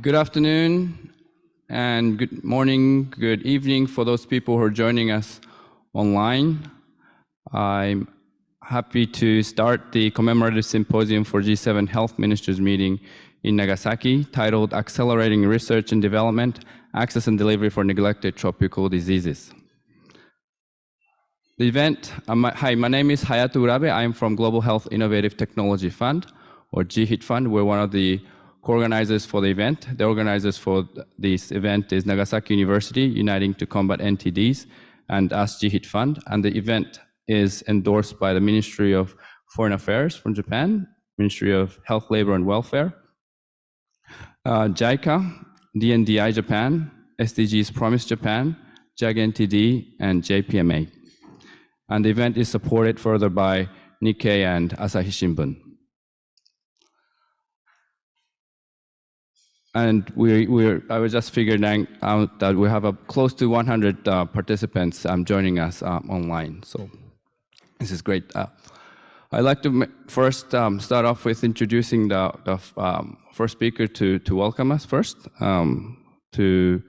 Good afternoon and good morning, good evening for those people who are joining us online. I'm happy to start the commemorative symposium for G7 Health Ministers meeting in Nagasaki titled Accelerating Research and Development, Access and Delivery for Neglected Tropical Diseases. The event, hi, my name is Hayato Urabe. I'm from Global Health Innovative Technology Fund, or GHIT Fund. We're one of the co-organizers for the event. The organizers for this event is Nagasaki University, Uniting to Combat NTDs, and us, GHIT Fund. And the event is endorsed by the Ministry of Foreign Affairs from Japan, Ministry of Health, Labor, and Welfare, JICA, DNDi Japan, SDGs Promise Japan, JAG NTD, and JPMA. And the event is supported further by Nikkei and Asahi Shimbun. And I was just figuring out that we have close to 100 participants joining us online. So this is great. I'd like to first start off with introducing the first speaker to welcome us first, to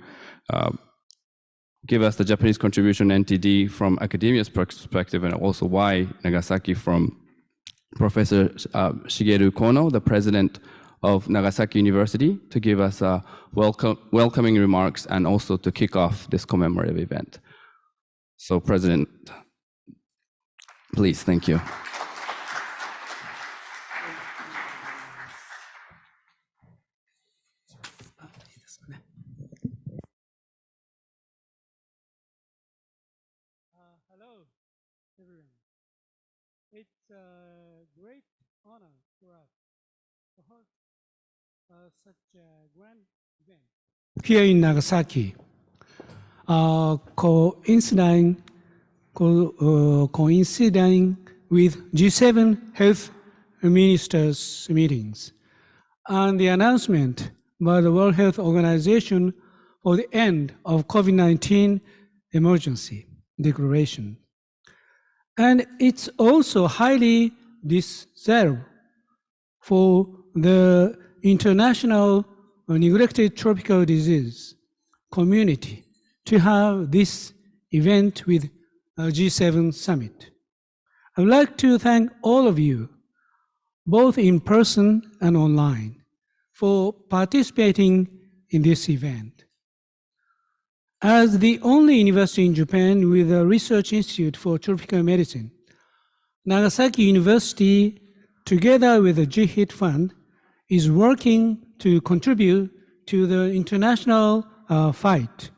give us the Japanese contribution NTD from academia's perspective, and also why Nagasaki, from Professor Shigeru Kono, the president of Nagasaki University, to give us welcoming remarks and also to kick off this commemorative event. So, President, please, thank you. Hello, everyone. It's a great honor for us to host such a grand event here in Nagasaki. Coinciding with G7 Health Ministers meetings and the announcement by the World Health Organization for the end of COVID-19 emergency declaration. And it's also highly deserved for the international neglected tropical disease community to have this event with G7 Summit. I would like to thank all of you, both in person and online, for participating in this event. As the only university in Japan with a research institute for tropical medicine, Nagasaki University, together with the GHIT Fund, is working to contribute to the international fight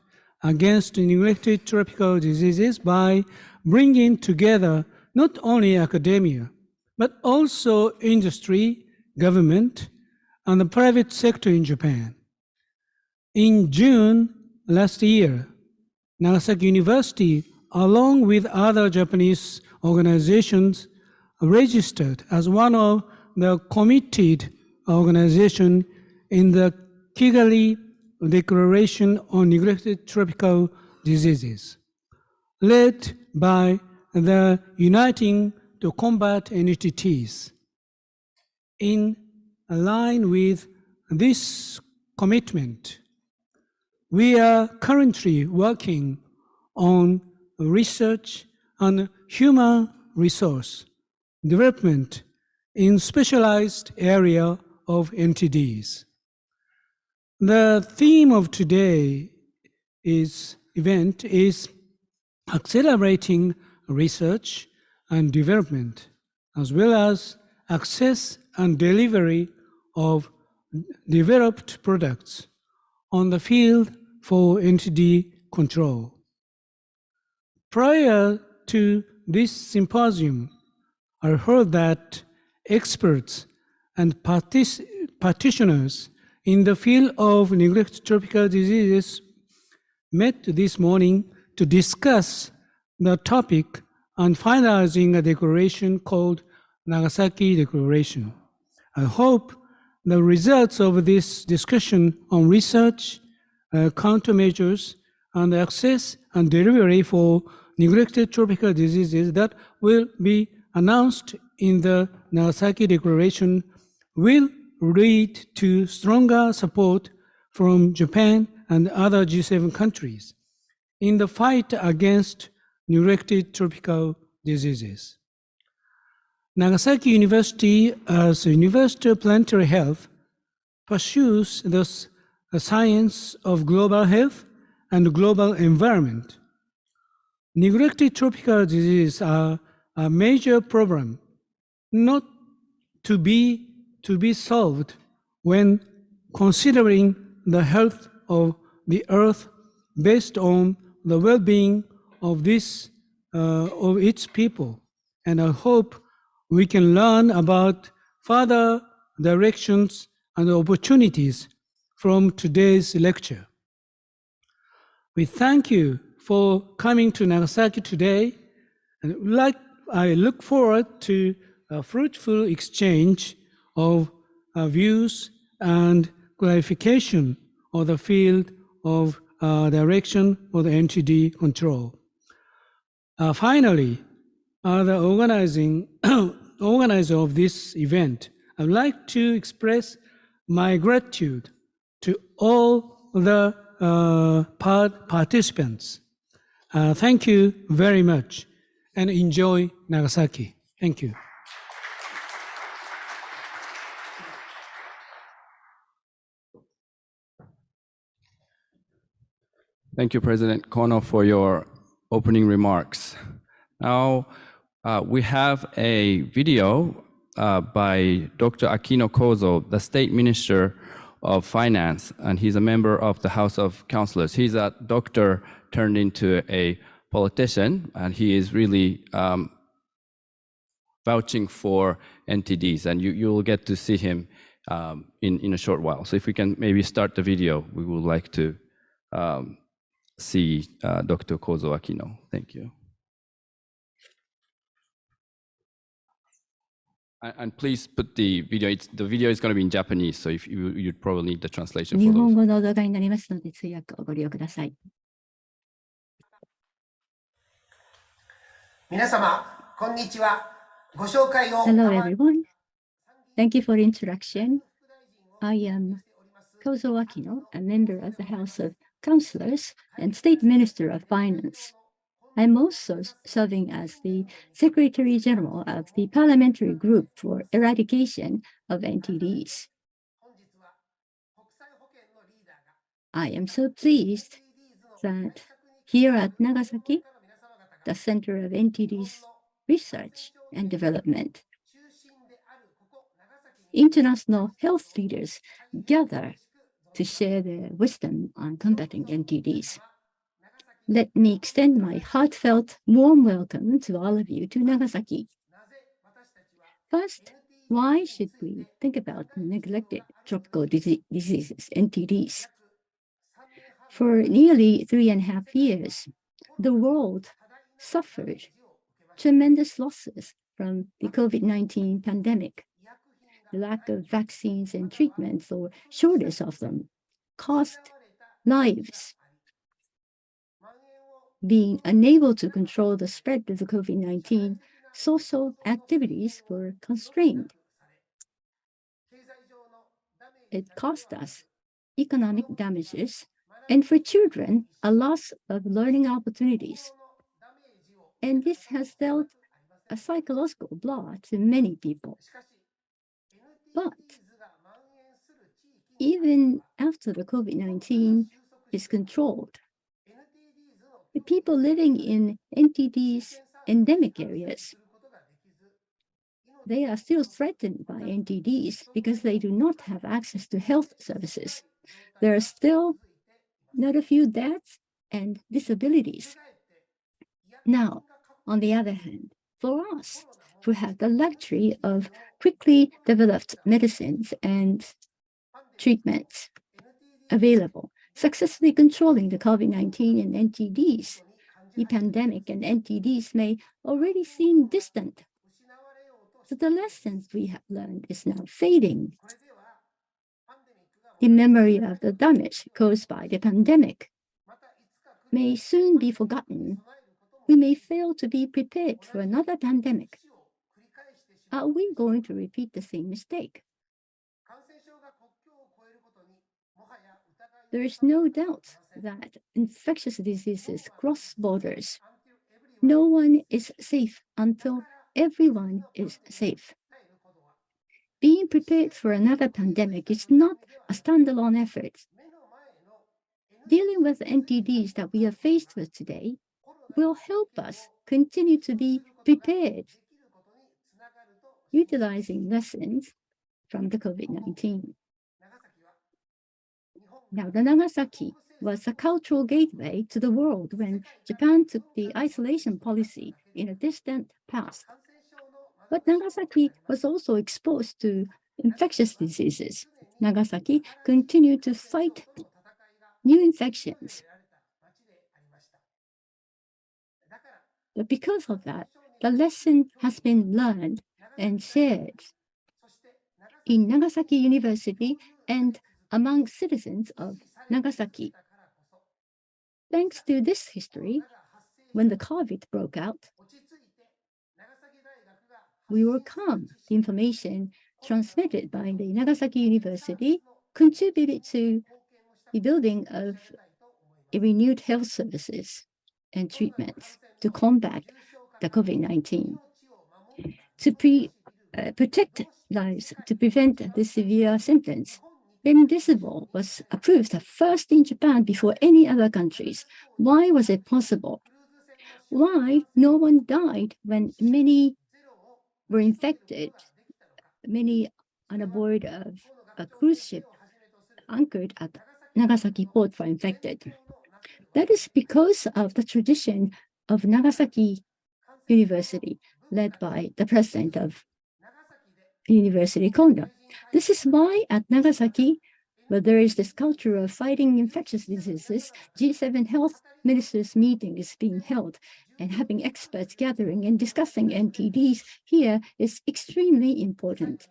against neglected tropical diseases by bringing together not only academia, but also industry, government, and the private sector in Japan. In June last year, Nagasaki University, along with other Japanese organizations, registered as one of the committed organization in the Kigali Declaration on Neglected Tropical Diseases, led by the Uniting to Combat NTDs. In line with this commitment, we are currently working on research and human resource development in specialized area of NTDs. The theme of today's event is accelerating research and development, as well as access and delivery of developed products on the field for NTD control. Prior to this symposium, I heard that experts and practitioners in the field of neglected tropical diseases met this morning to discuss the topic and finalizing a declaration called Nagasaki Declaration. I hope the results of this discussion on research, countermeasures, and access and delivery for neglected tropical diseases that will be announced in the Nagasaki Declaration will lead to stronger support from Japan and other G7 countries in the fight against neglected tropical diseases. Nagasaki University, as a University of Planetary Health, pursues the science of global health and global environment. Neglected tropical diseases are a major problem, not to be solved when considering the health of the earth based on the well-being of its people. And I hope we can learn about further directions and opportunities from today's lecture. We thank you for coming to Nagasaki today, and I look forward to a fruitful exchange of views and clarification of the field of direction for the NTD control. Finally, the organizer of this event, I would like to express my gratitude to all the participants. Thank you very much, and enjoy Nagasaki. Thank you. Thank you, President Kono, for your opening remarks. Now, we have a video by Dr. Akino Kozo, the State Minister of Finance, and he's a member of the House of Councillors. He's a doctor turned into a politician, and he is really vouching for NTDs, and you will get to see him in a short while. So if we can maybe start the video, we would like to see Dr. Kozo Akino. Thank you. And please put the video. The video is going to be in Japanese, so if you'd probably need the translation for 日 those. 本語の動画になりますので、通訳をご利用ください。皆様、こんにちは。ご紹介を Hello, everyone. Thank you for the introduction. I am Kozo Akino, a member of the House of Councillors and State Minister of Finance. I'm also serving as the Secretary General of the Parliamentary Group for Eradication of NTDs. I am so pleased that here at Nagasaki, the Center of NTDs Research and Development, international health leaders gather to share their wisdom on combating NTDs. Let me extend my heartfelt warm welcome to all of you to Nagasaki. First, why should we think about neglected tropical diseases, NTDs? For nearly 3.5 years, the world suffered tremendous losses from the COVID-19 pandemic. The lack of vaccines and treatments, or shortage of them, cost lives. Being unable to control the spread of the COVID-19, social activities were constrained. It cost us economic damages, and for children, a loss of learning opportunities. And this has dealt a psychological blow to many people. But even after the COVID-19 is controlled, the people living in NTDs endemic areas, they are still threatened by NTDs because they do not have access to health services. There are still not a few deaths and disabilities. Now, on the other hand, for us who have the luxury of quickly developed medicines and treatments available, successfully controlling the COVID-19 and NTDs, the pandemic and NTDs may already seem distant. So the lessons we have learned is now fading. The memory of the damage caused by the pandemic may soon be forgotten. We may fail to be prepared for another pandemic. Are we going to repeat the same mistake? There is no doubt that infectious diseases cross borders. No one is safe until everyone is safe. Being prepared for another pandemic is not a standalone effort. Dealing with NTDs that we are faced with today will help us continue to be prepared, utilizing lessons from the COVID-19. Now, the Nagasaki was a cultural gateway to the world when Japan took the isolation policy in a distant past. But Nagasaki was also exposed to infectious diseases. Nagasaki continued to fight new infections. But because of that, the lesson has been learned and shared in Nagasaki University and among citizens of Nagasaki. Thanks to this history, when the COVID broke out, we were calm. The information transmitted by the Nagasaki University contributed to the building of a renewed health services and treatments to combat the COVID-19. To protect lives, to prevent the severe symptoms, remdesivir was approved first in Japan before any other countries. Why was it possible? Why no one died when many were infected, many on board of a cruise ship anchored at Nagasaki port were infected? That is because of the tradition of Nagasaki University, led by the president of University Kondo. This is why at Nagasaki, where there is this culture of fighting infectious diseases, G7 health ministers meeting is being held, and having experts gathering and discussing NTDs here is extremely important.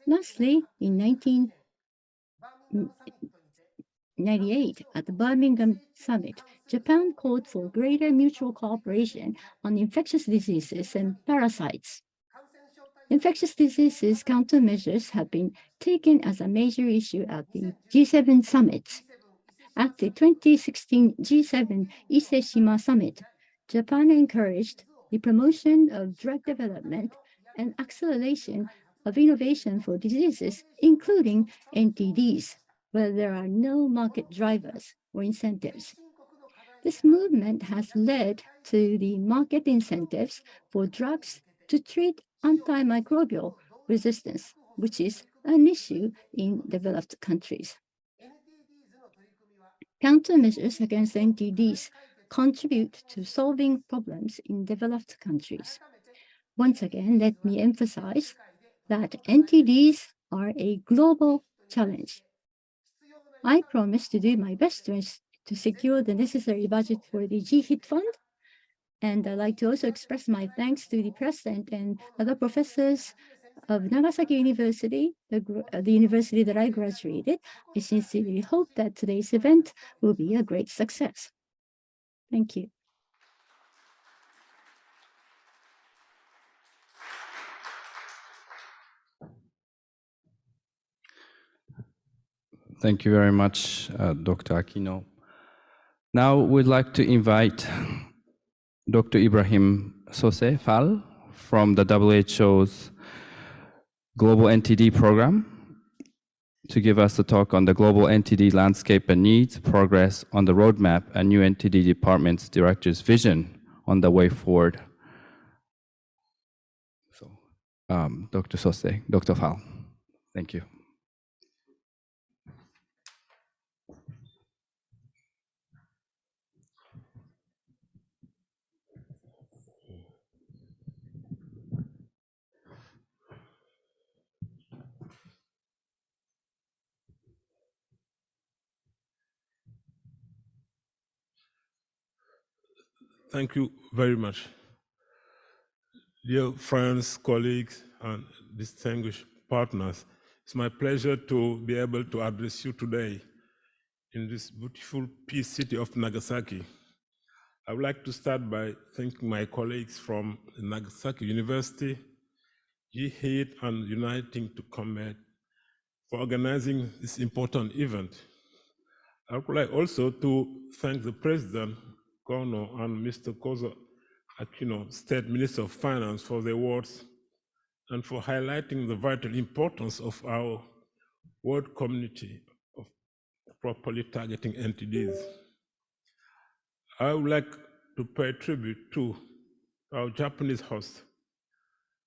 Lastly, in 1998, at the Birmingham Summit, Japan called for greater mutual cooperation on infectious diseases and parasites. Infectious diseases countermeasures have been taken as a major issue at the G7 summits. At the 2016 G7 Ise-Shima Summit, Japan encouraged the promotion of drug development and acceleration of innovation for diseases, including NTDs, where there are no market drivers or incentives. This movement has led to the market incentives for drugs to treat antimicrobial resistance, which is an issue in developed countries. Countermeasures against NTDs contribute to solving problems in developed countries. Once again, let me emphasize that NTDs are a global challenge. I promise to do my best to secure the necessary budget for the GHIT fund. And I'd like to also express my thanks to the president and other professors of Nagasaki University, the university that I graduated. I sincerely hope that today's event will be a great success. Thank you. Thank you very much, Dr. Aquino. Now we'd like to invite Dr. Ibrahim Sose Fall from the WHO's Global NTD program to give us a talk on the global NTD landscape and needs, progress on the roadmap, and new NTD department's director's vision on the way forward. So, Dr. Sose, Dr. Fall, thank you. Thank you very much. Dear friends, colleagues, and distinguished partners, it's my pleasure to be able to address you today in this beautiful peace city of Nagasaki. I would like to start by thanking my colleagues from Nagasaki University, GHIT, and Uniting to Combat for organizing this important event. I would like also to thank the President, Kono, and Mr. Kozo Aquino, State Minister of Finance, for their words and for highlighting the vital importance of our world community of properly targeting entities. I would like to pay tribute to our Japanese host,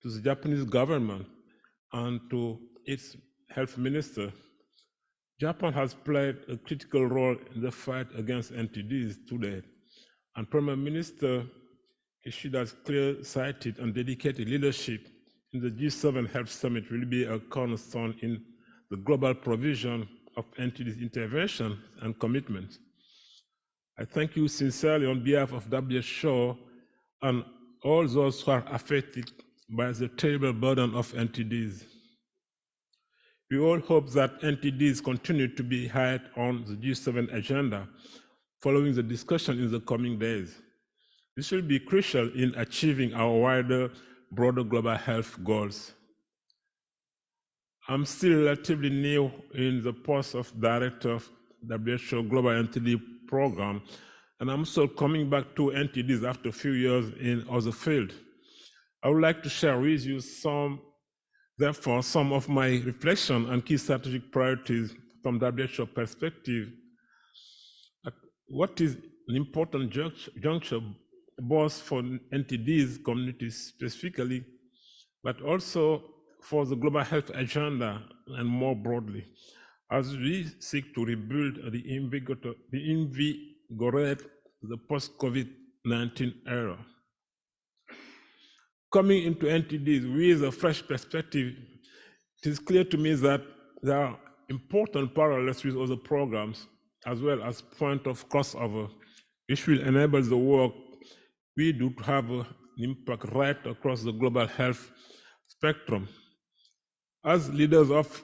to the Japanese government, and to its health minister. Japan has played a critical role in the fight against NTDs today, and Prime Minister Kishida's clear-sighted and dedicated leadership in the G7 Health Summit will be a cornerstone in the global provision of NTDs intervention and commitment. I thank you sincerely on behalf of WHO and all those who are affected by the terrible burden of NTDs. We all hope that NTDs continue to be high on the G7 agenda following the discussion in the coming days. This will be crucial in achieving our wider, broader global health goals. I'm still relatively new in the post of Director of WHO Global NTD Program, and I'm still coming back to NTDs after a few years in other fields. I would like to share with you therefore, some of my reflection and key strategic priorities from WHO perspective. What is an important juncture both for NTDs communities specifically, but also for the global health agenda and more broadly, as we seek to rebuild invigorate the post-COVID-19 era. Coming into NTDs with a fresh perspective, it is clear to me that there are important parallels with other programs, as well as point of crossover, which will enable the work we do to have an impact right across the global health spectrum. As leaders of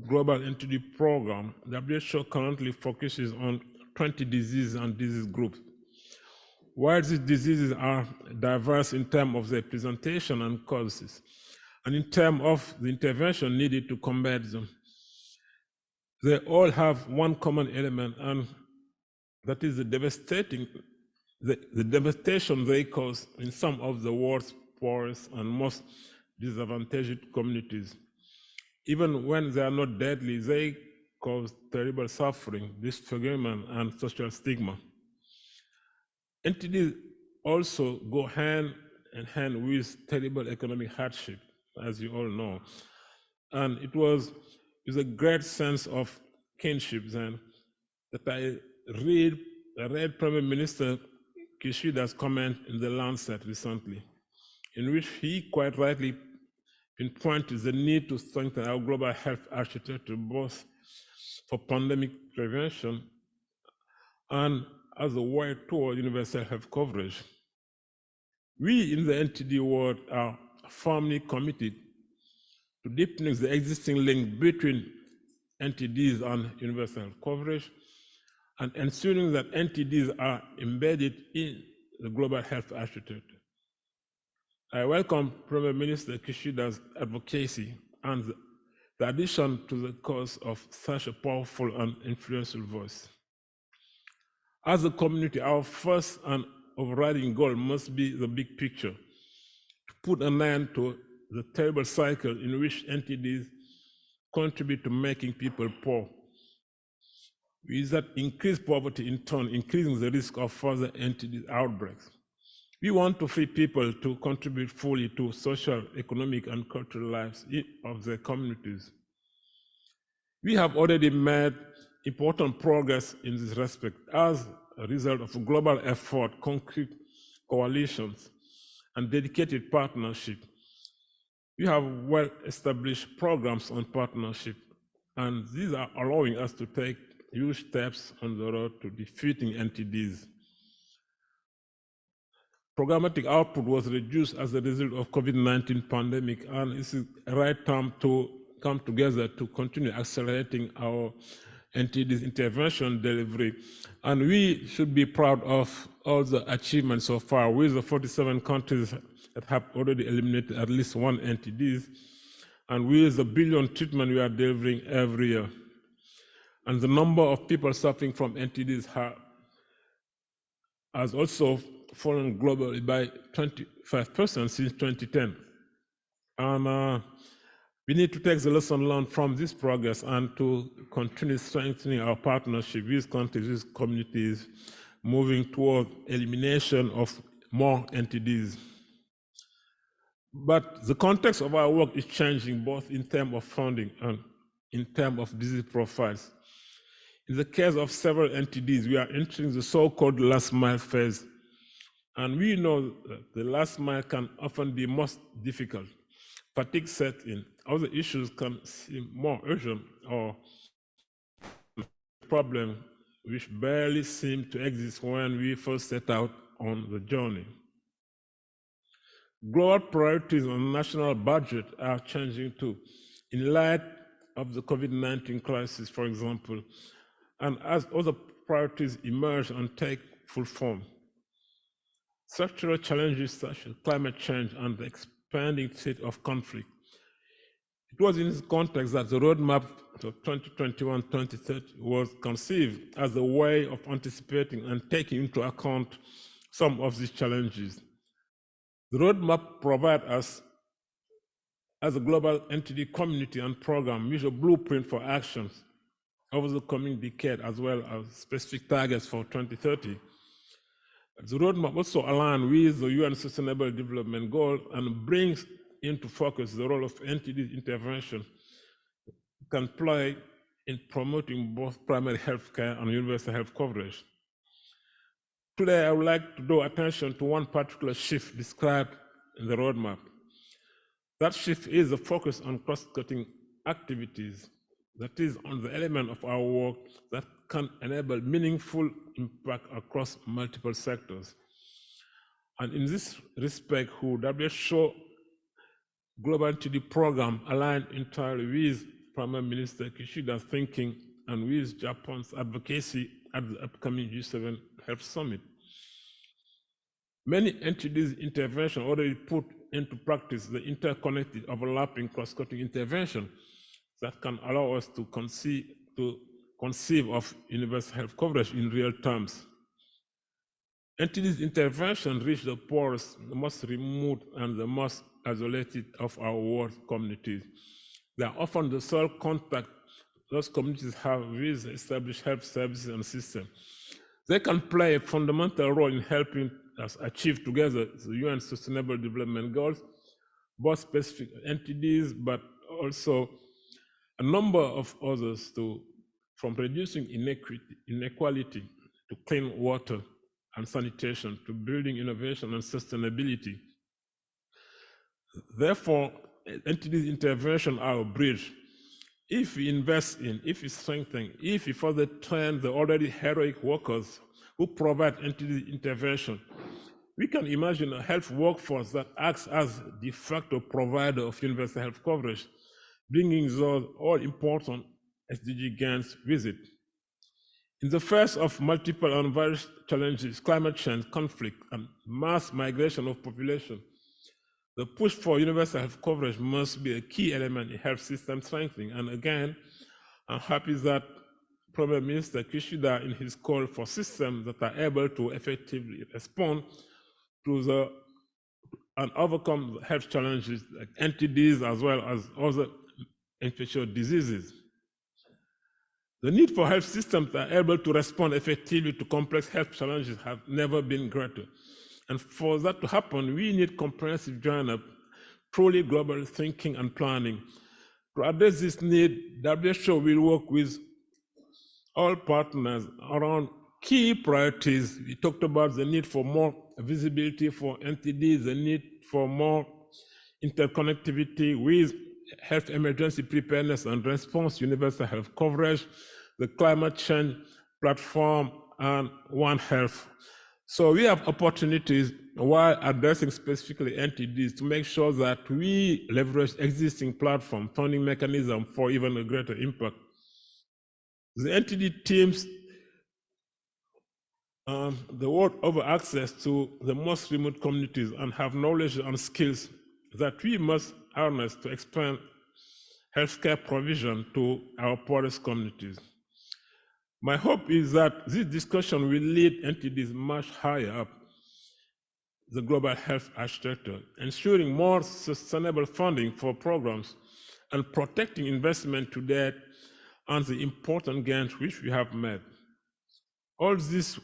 global NTD program, WHO currently focuses on 20 diseases and disease groups. While these diseases are diverse in terms of their presentation and causes, and in terms of the intervention needed to combat them, they all have one common element, and that is the devastation they cause in some of the world's poorest and most disadvantaged communities. Even when they are not deadly, they cause terrible suffering, disfigurement, and social stigma. NTDs also go hand in hand with terrible economic hardship, as you all know. And it was with a great sense of kinship then that I read Prime Minister Kishida's comment in The Lancet recently, in which he quite rightly pinpointed the need to strengthen our global health architecture, both for pandemic prevention and as a way toward universal health coverage. We in the NTD world are firmly committed to deepening the existing link between NTDs and universal health coverage, and ensuring that NTDs are embedded in the global health architecture. I welcome Prime Minister Kishida's advocacy and the addition to the cause of such a powerful and influential voice. As a community, our first and overriding goal must be the big picture, to put an end to the terrible cycle in which NTDs contribute to making people poor. With that increased poverty, in turn, increasing the risk of further NTD outbreaks. We want to free people to contribute fully to social, economic, and cultural lives of their communities. We have already made important progress in this respect as a result of a global effort, concrete coalitions, and dedicated partnership. We have well-established programs on partnership, and these are allowing us to take huge steps on the road to defeating NTDs. Programmatic output was reduced as a result of COVID-19 pandemic, and it's the right time to come together to continue accelerating our NTDs intervention delivery. And we should be proud of all the achievements so far with the 47 countries that have already eliminated at least one NTDs, and with the billion treatment we are delivering every year. And the number of people suffering from NTDs has also fallen globally by 25% since 2010. And we need to take the lesson learned from this progress and to continue strengthening our partnership with countries, with communities, moving toward elimination of more NTDs. But the context of our work is changing both in terms of funding and in terms of disease profiles. In the case of several NTDs, we are entering the so-called last mile phase. And we know that the last mile can often be most difficult. Fatigue set in. Other issues can seem more urgent or problems which barely seem to exist when we first set out on the journey. Global priorities on national budget are changing too. In light of the COVID-19 crisis, for example, and as other priorities emerge and take full form. Structural challenges such as climate change and the expanding state of conflict. It was in this context that the roadmap to 2021-2030 was conceived as a way of anticipating and taking into account some of these challenges. The roadmap provides us, as a global entity, community, and program, with a blueprint for actions over the coming decade, as well as specific targets for 2030. The roadmap also aligns with the UN Sustainable Development Goals and brings into focus the role of NTD intervention can play in promoting both primary health care and universal health coverage. Today, I would like to draw attention to one particular shift described in the roadmap. That shift is the focus on cross-cutting activities, that is, on the element of our work that can enable meaningful impact across multiple sectors. And in this respect, WHO Global NTD program aligned entirely with Prime Minister Kishida's thinking and with Japan's advocacy at the upcoming G7 Health Summit. Many NTDs intervention already put into practice the interconnected, overlapping, cross-cutting intervention that can allow us to conceive of universal health coverage in real terms. NTD's intervention reach the poorest, the most remote, and the most isolated of our world communities. They are often the sole contact those communities have with established health services and systems. They can play a fundamental role in helping us achieve together the UN Sustainable Development Goals, both specific NTDs, but also a number of others, from reducing inequality to clean water and sanitation, to building innovation and sustainability. Therefore, NTD's intervention are a bridge. If we invest in, if we strengthen, if we further train the already heroic workers who provide NTD intervention, we can imagine a health workforce that acts as de facto provider of universal health coverage, bringing those all-important SDG gains with it. In the face of multiple and various challenges, climate change, conflict, and mass migration of population, the push for universal health coverage must be a key element in health system strengthening. And again, I'm happy that Prime Minister Kishida, in his call for systems that are able to effectively respond to and overcome the health challenges like NTDs as well as other infectious diseases. The need for health systems that are able to respond effectively to complex health challenges have never been greater. And for that to happen, we need comprehensive joint-up, truly global thinking and planning. To address this need, WHO will work with all partners around key priorities. We talked about the need for more visibility for NTD, the need for more interconnectivity with health emergency preparedness and response, universal health coverage, the climate change platform, and One Health. So we have opportunities while addressing specifically NTDs to make sure that we leverage existing platform funding mechanism for even a greater impact. The NTD teams the world over access to the most remote communities and have knowledge and skills that we must harness to expand healthcare provision to our poorest communities. My hope is that this discussion will lead entities much higher up the global health architecture, ensuring more sustainable funding for programs and protecting investment to date and the important gains which we have made. All this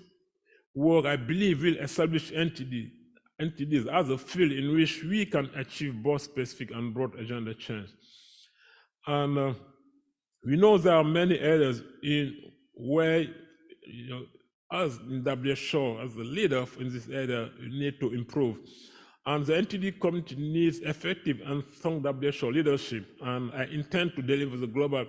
work, I believe, will establish entities as a field in which we can achieve both specific and broad agenda change. And we know there are many areas in where, as in WHO, as the leader in this area, we need to improve. And the NTD community needs effective and strong WHO leadership. And I intend to deliver the global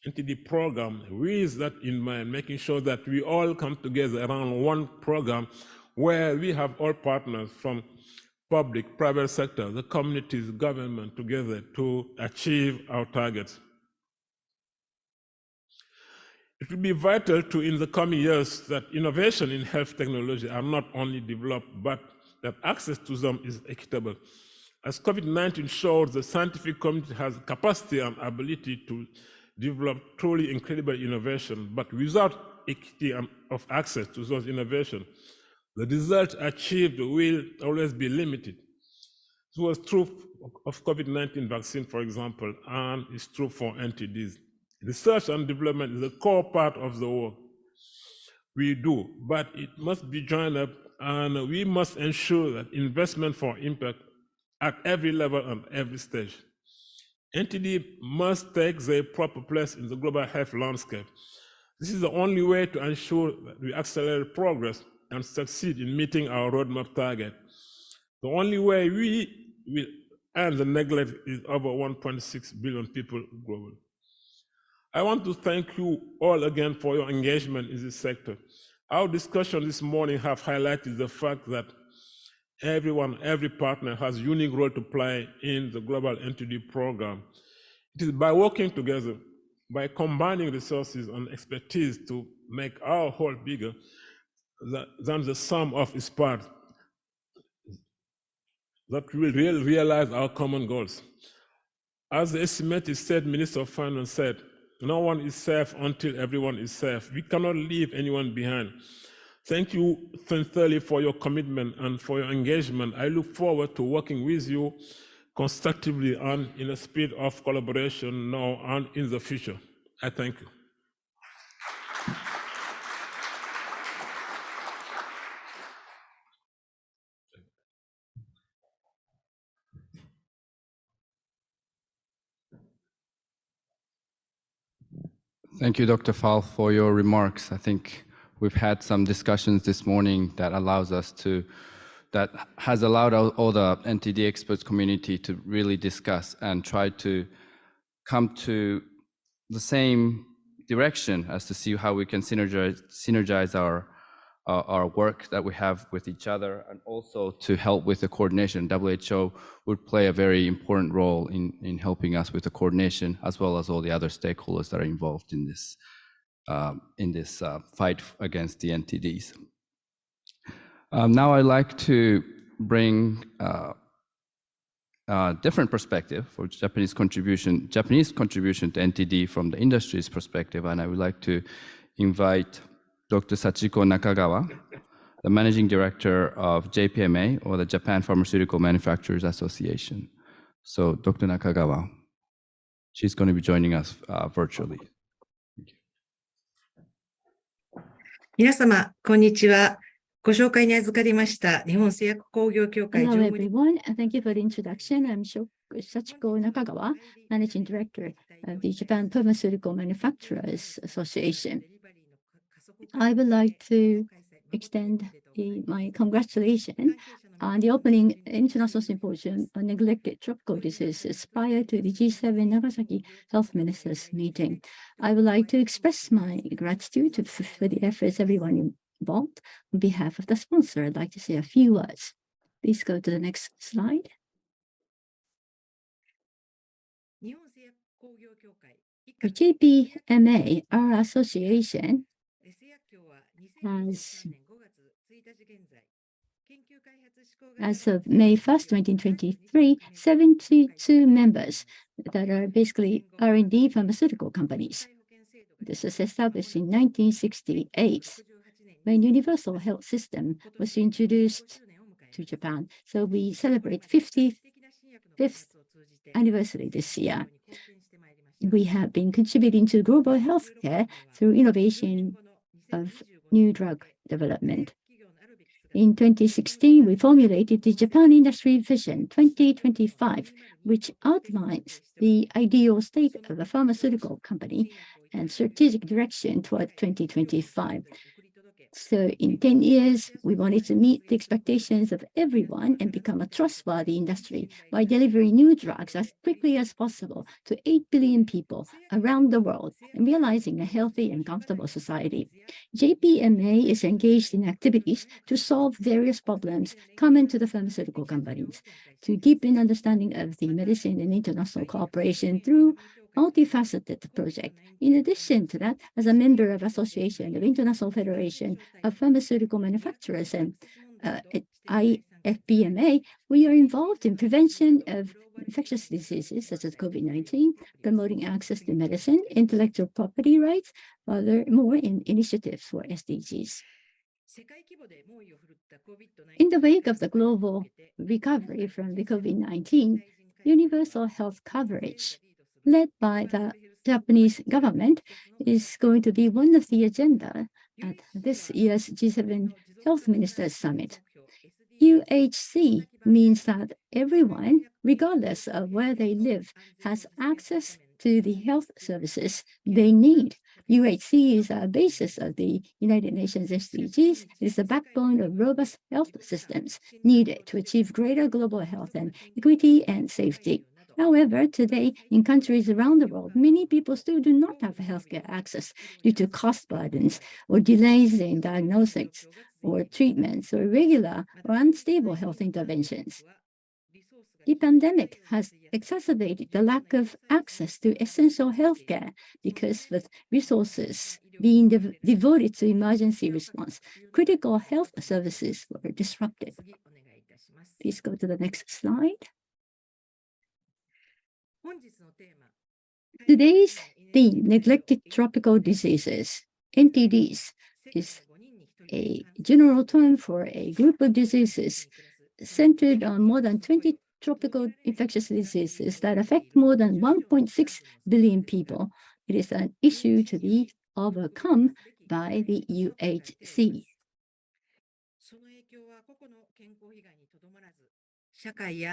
NTD program with that in mind, making sure that we all come together around one program where we have all partners from public, private sector, the communities, government together to achieve our targets. It will be vital to, in the coming years, that innovation in health technology are not only developed, but that access to them is equitable. As COVID-19 shows, the scientific community has capacity and ability to develop truly incredible innovation, but without equity of access to those innovations, the results achieved will always be limited. This was true of COVID-19 vaccine, for example, and it's true for NTDs. Research and development is a core part of the work we do, but it must be joined up, and we must ensure that investment for impact at every level and every stage. NTD must take their proper place in the global health landscape. This is the only way to ensure that we accelerate progress and succeed in meeting our roadmap target. The only way we will end the neglect is over 1.6 billion people globally. I want to thank you all again for your engagement in this sector. Our discussion this morning have highlighted the fact that everyone, every partner has a unique role to play in the global NTD program. It is by working together, by combining resources and expertise to make our whole bigger than the sum of its parts, that we will really realize our common goals. As the estimated State Minister of Finance said, no one is safe until everyone is safe. We cannot leave anyone behind. Thank you sincerely for your commitment and for your engagement. I look forward to working with you constructively and in a spirit of collaboration now and in the future. I thank you. Thank you, Dr. Fall, for your remarks. I think we've had some discussions this morning that has allowed all the NTD experts community to really discuss and try to come to the same direction as to see how we can synergize our work that we have with each other, and also to help with the coordination. WHO would play a very important role in helping us with the coordination, as well as all the other stakeholders that are involved in this fight against the NTDs. Now I'd like to bring a different perspective for Japanese contribution to NTD from the industry's perspective, and I would like to invite Dr. Sachiko Nakagawa, the Managing Director of JPMA, or the Japan Pharmaceutical Manufacturers Association. So Dr. Nakagawa, she's going to be joining us virtually. 皆様、こんにちは。ご紹介に預かりました日本製薬工業協会 Hello everyone, and thank you for the introduction. I'm Sachiko Nakagawa, Managing Director of the Japan Pharmaceutical Manufacturers Association. I would like to extend my congratulations on the opening International Symposium on Neglected Tropical Diseases prior to the G7 Nagasaki Health Ministers meeting. I would like to express my gratitude for the efforts everyone involved. On behalf of the sponsor, I'd like to say a few words. Please go to the next slide. For JPMA, our association has, as of May 1st, 2023, 72 members that are basically R&D pharmaceutical companies. This was established in 1968 when universal health system was introduced to Japan. So we celebrate 55th anniversary this year. We have been contributing to global healthcare through innovation of new drug development. In 2016, we formulated the Japan Industry Vision 2025, which outlines the ideal state of a pharmaceutical company and strategic direction toward 2025. So in 10 years, we wanted to meet the expectations of everyone and become a trustworthy industry by delivering new drugs as quickly as possible to 8 billion people around the world and realizing a healthy and comfortable society. JPMA is engaged in activities to solve various problems common to the pharmaceutical companies, to deepen understanding of the medicine and international cooperation through multifaceted project. In addition to that, as a member of Association of International Federation of Pharmaceutical Manufacturers and IFPMA, we are involved in prevention of infectious diseases such as COVID-19, promoting access to medicine, intellectual property rights, furthermore in initiatives for SDGs. In the wake of the global recovery from the COVID-19, universal health coverage led by the Japanese government is going to be one of the agenda at this year's G7 Health Ministers Summit. UHC means that everyone, regardless of where they live, has access to the health services they need. UHC is a basis of the United Nations SDGs. It is the backbone of robust health systems needed to achieve greater global health and equity and safety. However, today, in countries around the world, many people still do not have healthcare access due to cost burdens or delays in diagnosis or treatments or irregular or unstable health interventions. The pandemic has exacerbated the lack of access to essential healthcare because with resources being devoted to emergency response, critical health services were disrupted. Please go to the next slide. Today's theme, neglected tropical diseases, NTDs, is a general term for a group of diseases centered on more than 20 tropical infectious diseases that affect more than 1.6 billion people. It is an issue to be overcome by the UHC.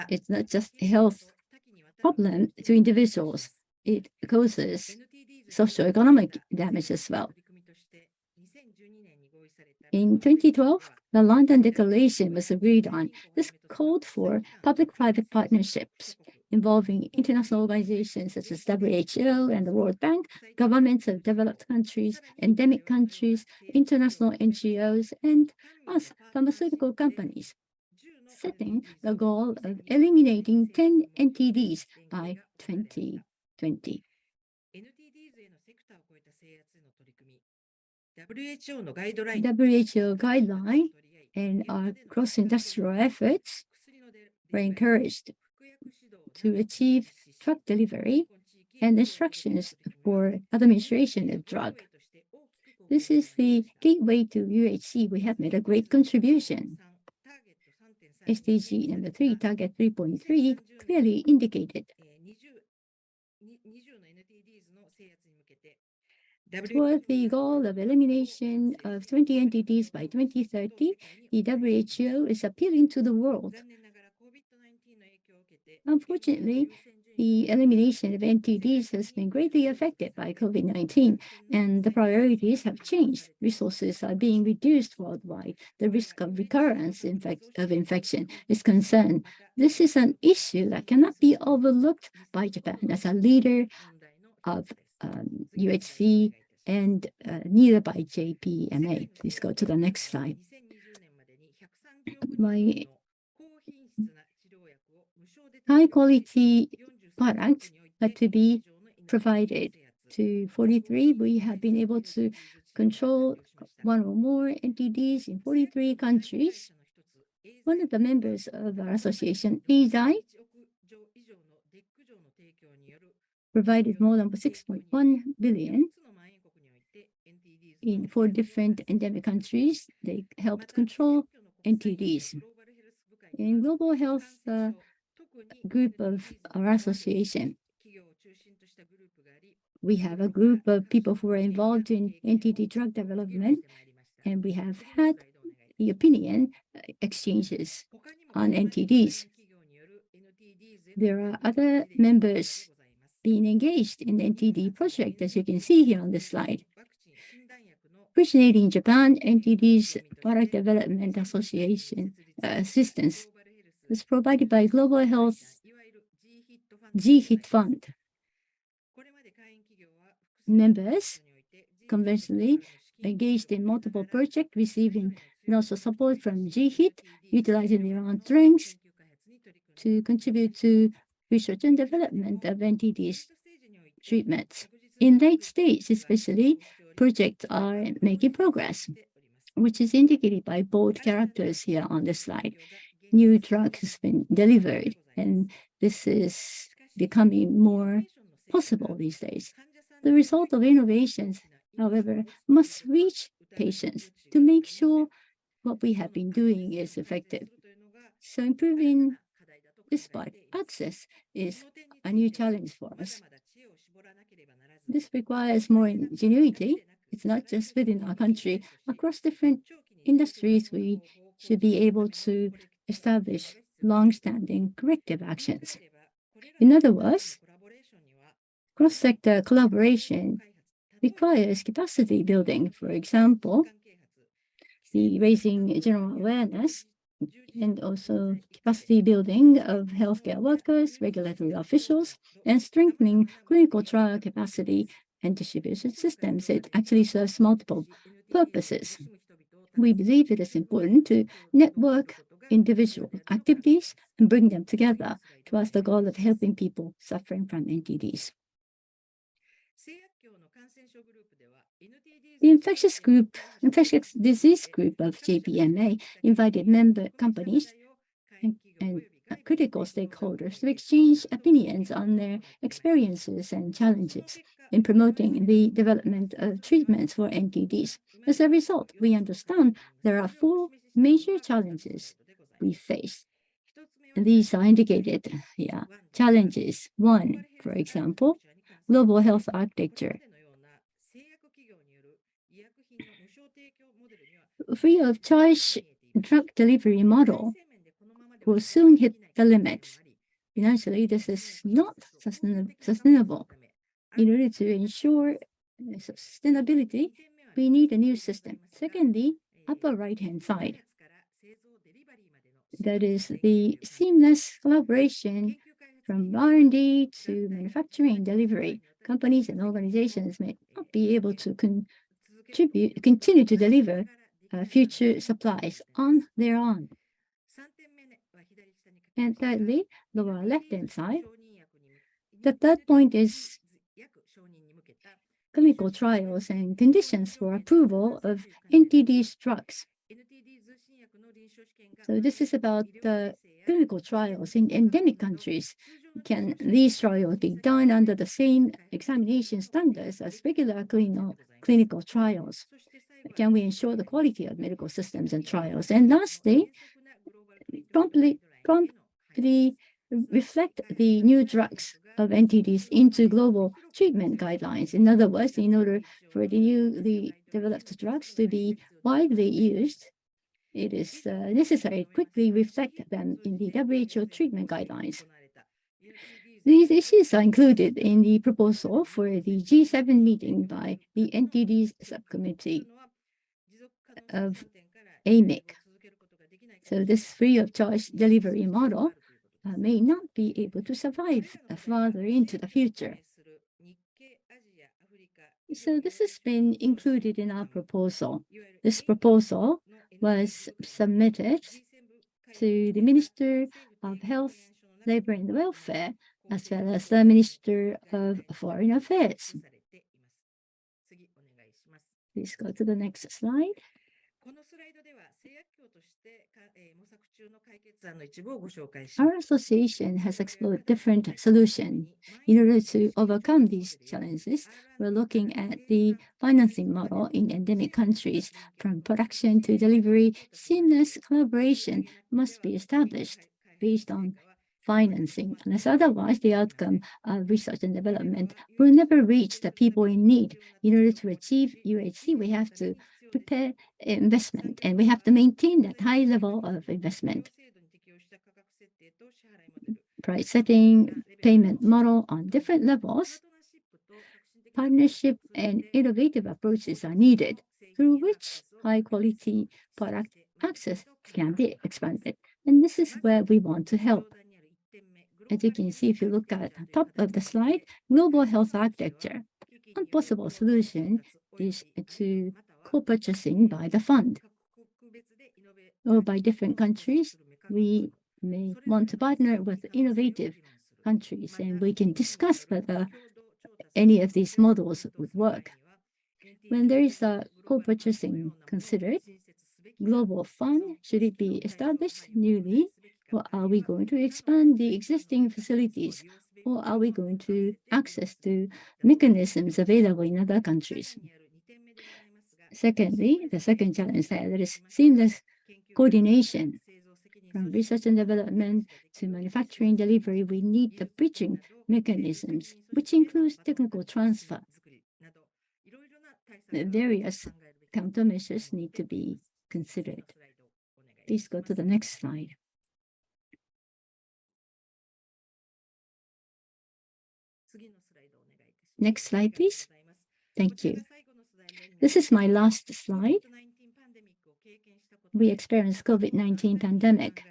It's not just a health problem to individuals. It causes socioeconomic damage as well. In 2012, the London Declaration was agreed on. This called for public-private partnerships involving international organizations such as WHO and the World Bank, governments of developed countries, endemic countries, international NGOs, and us, pharmaceutical companies, setting the goal of eliminating 10 NTDs by 2020. WHO guideline and our cross-industrial efforts were encouraged to achieve drug delivery and instructions for administration of drug. This is the gateway to UHC. We have made a great contribution. SDG number 3, target 3.3, clearly indicated. Toward the goal of elimination of 20 entities by 2030, the WHO is appealing to the world. Unfortunately, the elimination of NTDs has been greatly affected by COVID-19, and the priorities have changed. Resources are being reduced worldwide. The risk of recurrence of infection is concerned. This is an issue that cannot be overlooked by Japan as a leader of UHC and neither by JPMA. Please go to the next slide. My high-quality products had to be provided to 43. We have been able to control one or more NTDs in 43 countries. One of the members of our association, Eisai, provided more than 6.1 billion In 4 different endemic countries, they helped control NTDs. In Global Health group of our association, we have a group of people who are involved in NTD drug development, and we have had the opinion exchanges on NTDs. There are other members being engaged in the NTD project, as you can see here on this slide. Originating in Japan, NTD's Product Development Association assistance was provided by Global Health GHIT Fund. Members conventionally engaged in multiple projects, receiving and also support from GHIT, utilizing their own strengths to contribute to research and development of NTD's treatments. In late stage, especially, projects are making progress, which is indicated by bold characters here on the slide. New drug has been delivered, and this is becoming more possible these days. The result of innovations, however, must reach patients to make sure what we have been doing is effective. So improving this part, access, is a new challenge for us. This requires more ingenuity. It's not just within our country. Across different industries, we should be able to establish long-standing corrective actions. In other words, cross-sector collaboration requires capacity building. For example, the raising general awareness and also capacity building of healthcare workers, regulatory officials, and strengthening clinical trial capacity and distribution systems. It actually serves multiple purposes. We believe it is important to network individual activities and bring them together towards the goal of helping people suffering from NTDs. The infectious disease group of JPMA invited member companies and critical stakeholders to exchange opinions on their experiences and challenges in promoting the development of treatments for NTDs. As a result, we understand there are 4 major challenges we face. And these are indicated here. Challenges 1, for example, global health architecture. Free of charge drug delivery model will soon hit the limits. Financially, this is not sustainable. In order to ensure sustainability, we need a new system. Secondly, upper right-hand side. That is the seamless collaboration from R&D to manufacturing and delivery. Companies and organizations may not be able to continue to deliver future supplies on their own. And thirdly, lower left-hand side, the third point is clinical trials and conditions for approval of NTD drugs. So this is about the clinical trials in endemic countries. Can these trials be done under the same examination standards as regular clinical trials? Can we ensure the quality of medical systems and trials? And lastly, promptly reflect the new drugs of NTDs into global treatment guidelines. In other words, in order for the developed drugs to be widely used, it is necessary to quickly reflect them in the WHO treatment guidelines. These issues are included in the proposal for the G7 meeting by the NTD subcommittee of AMIC. So this free of charge delivery model may not be able to survive further into the future. So this has been included in our proposal. This proposal was submitted to the Minister of Health, Labor and Welfare, as well as the Minister of Foreign Affairs. Please go to the next slide. このスライドでは製薬業として模索中の解決案の一部をご紹介し Our ます。 association has explored different solutions. In order to overcome these challenges, we're looking at the financing model in endemic countries. From production to delivery, seamless collaboration must be established based on financing. Unless otherwise, the outcome of research and development will never reach the people in need. In order to achieve UHC, we have to prepare investment, and we have to maintain that high level of investment. Price setting, payment model on different levels, partnership and innovative approaches are needed, through which high-quality product access can be expanded. And this is where we want to help. As you can see, if you look at the top of the slide, global health architecture. One possible solution is to co-purchasing by the fund or by different countries. We may want to partner with innovative countries, and we can discuss whether any of these models would work. When there is a co-purchasing considered, global fund, should it be established newly, or are we going to expand the existing facilities, or are we going to access to mechanisms available in other countries? Secondly, the second challenge there is seamless coordination. From research and development to manufacturing delivery, we need the bridging mechanisms, which includes technical transfer. The various countermeasures need to be considered. Please go to the next slide. Next slide, please. Thank you. This is my last slide. We experienced COVID-19 pandemic.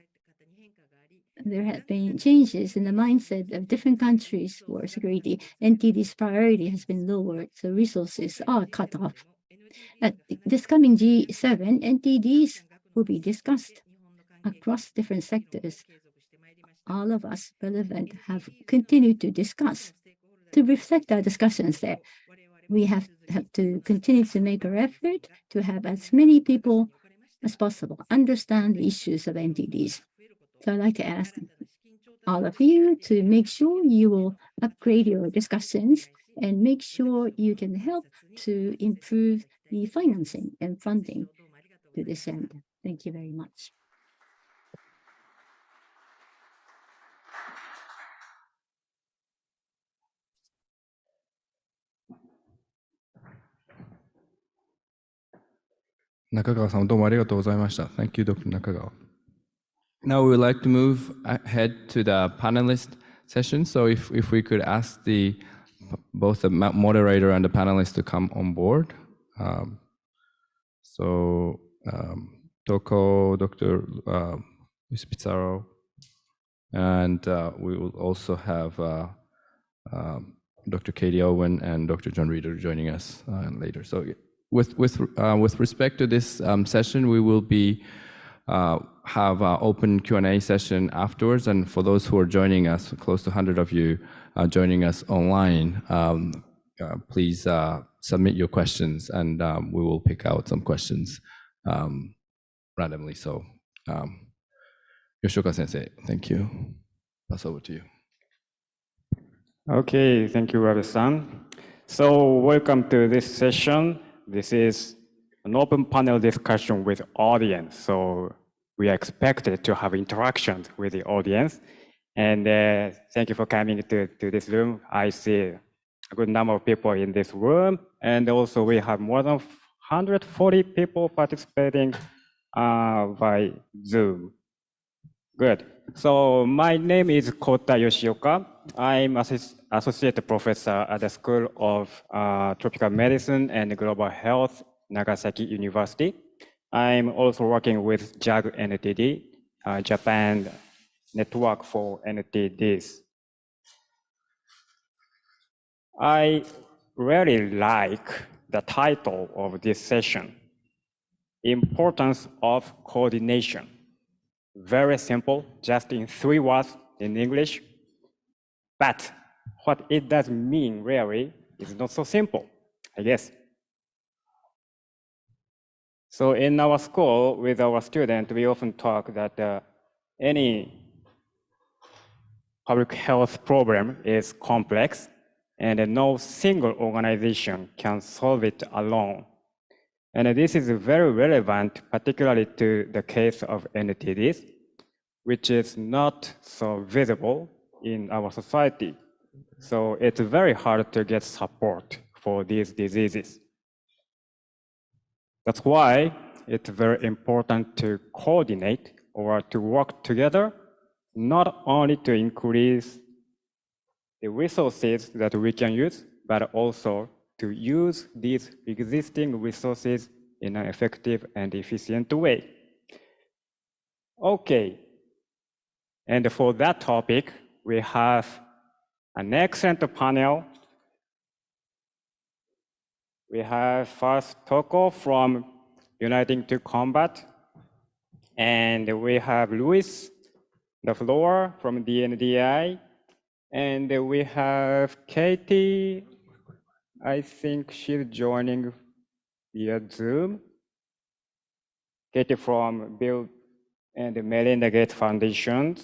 There have been changes in the mindset of different countries for security. NTD's priority has been lowered, so resources are cut off. At this coming G7, NTDs will be discussed across different sectors. All of us relevant have continued to discuss. To reflect our discussions there, we have to continue to make our effort to have as many people as possible understand the issues of NTDs. So I'd like to ask all of you to make sure you will upgrade your discussions and make sure you can help to improve the financing and funding to this end. Thank you very much. Nakagawa-san, どうもありがとうございました。Thank you, Dr. Nakagawa. Now we would like to move ahead to the panelist session. So if we could ask both the moderator and the panelists to come on board. Toko, Dr. Luis Pizarro, and we will also have Dr. Katie Owen and Dr. John Reeder joining us later. So with respect to this session, we will be have an open Q&A session afterwards. And for those who are joining us, close to 100 of you joining us online, please submit your questions, and we will pick out some questions randomly. So, Yoshioka Sensei, thank you. Pass over to you. Okay, thank you, Ravi-san. So welcome to this session. This is an open panel discussion with audience. So we are expected to have interactions with the audience. And thank you for coming to this room. I see a good number of people in this room. And also we have more than 140 people participating by Zoom. Good. So my name is Kota Yoshioka. I'm associate professor at the School of Tropical Medicine and Global Health, Nagasaki University. I'm also working with JAG NTD, Japan Network for NTDs. I really like the title of this session, Importance of Coordination. Very simple, just in 3 words in English. But what it does mean really is not so simple, I guess. So in our school, with our students, we often talk that any public health problem is complex and no single organization can solve it alone. And this is very relevant, particularly to the case of NTDs, which is not so visible in our society. So it's very hard to get support for these diseases. That's why it's very important to coordinate or to work together, not only to increase the resources that we can use, but also to use these existing resources in an effective and efficient way. Okay, and for that topic, we have an excellent panel. We have first Toko from Uniting to Combat, and we have Luis the floor from DNDI, and we have Katie. I think she's joining via Zoom. Katie from Bill and Melinda Gates Foundation.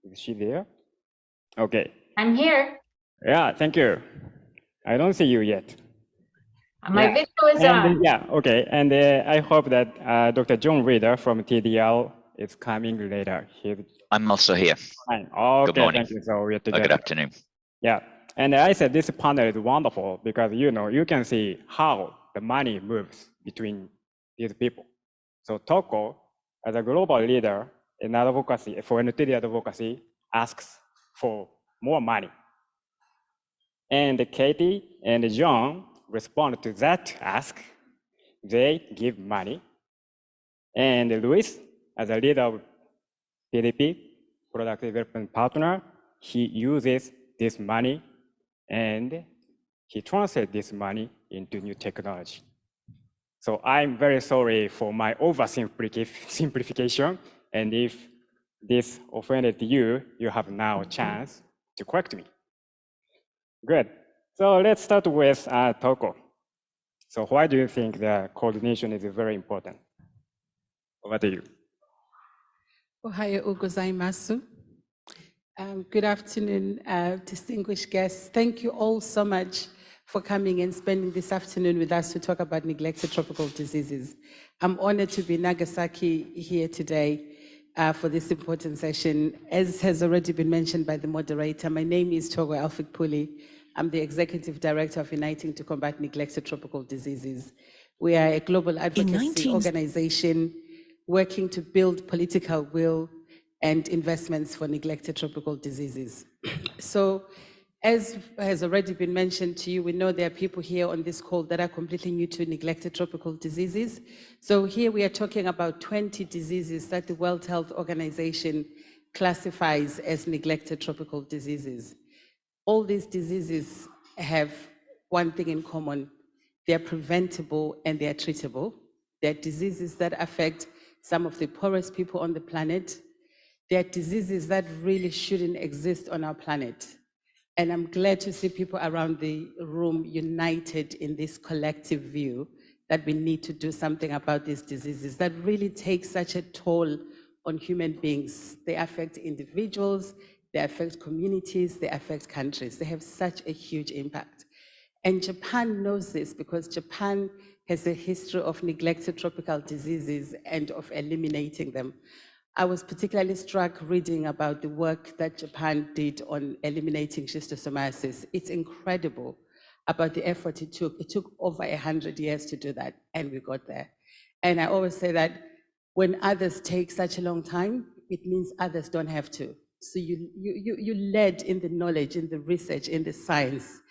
Is she there? Okay. I'm here. Yeah, thank you. I don't see you yet. My video is on. Yeah, okay. And I hope that Dr. John Reeder from TDL is coming later. I'm also here. Fine. Okay, Good morning. thank you. So we're together. Good afternoon. Yeah, and I said this panel is wonderful because you can see how the money moves between these people. So Toko, as a global leader in advocacy for NTD advocacy, asks for more money. And Katie and John respond to that ask. They give money. And Luis, as a leader of PDP, Product Development Partner, he uses this money and he translates this money into new technology. So I'm very sorry for my oversimplification. And if this offended you, you have now a chance to correct me. Good. So let's start with Toko. So why do you think the coordination is very important? Over to you. Ohayo gozaimasu. Good afternoon, distinguished guests. Thank you all so much for coming and spending this afternoon with us to talk about neglected tropical diseases. I'm honored to be in Nagasaki here today for this important session. As has already been mentioned by the moderator, my name is Togo Alfik-Puli. I'm the Executive Director of Uniting to Combat Neglected Tropical Diseases. We are a global advocacy organization working to build political will and investments for neglected tropical diseases. So, as has already been mentioned to you, we know there are people here on this call that are completely new to neglected tropical diseases. So here we are talking about 20 diseases that the World Health Organization classifies as neglected tropical diseases. All these diseases have one thing in common. They're preventable and they're treatable. They're diseases that affect some of the poorest people on the planet. They're diseases that really shouldn't exist on our planet. And I'm glad to see people around the room united in this collective view that we need to do something about these diseases that really take such a toll on human beings. They affect individuals, they affect communities, they affect countries. They have such a huge impact. And Japan knows this because Japan has a history of neglected tropical diseases and of eliminating them. I was particularly struck reading about the work that Japan did on eliminating schistosomiasis. It's incredible about the effort it took. It took over 100 years to do that, and we got there. And I always say that when others take such a long time, it means others don't have to. So you led in the knowledge, in the research, in the science,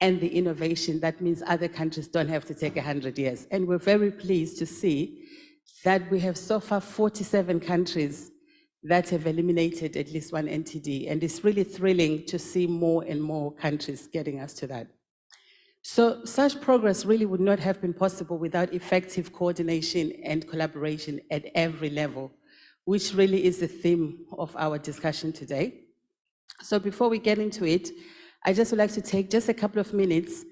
and the innovation. That means other countries don't have to take 100 years. And we're very pleased to see that we have so far 47 countries that have eliminated at least one NTD. And it's really thrilling to see more and more countries getting us to that. So such progress really would not have been possible without effective coordination and collaboration at every level, which really is the theme of our discussion today. So before we get into it, I just would like to take just a couple of minutes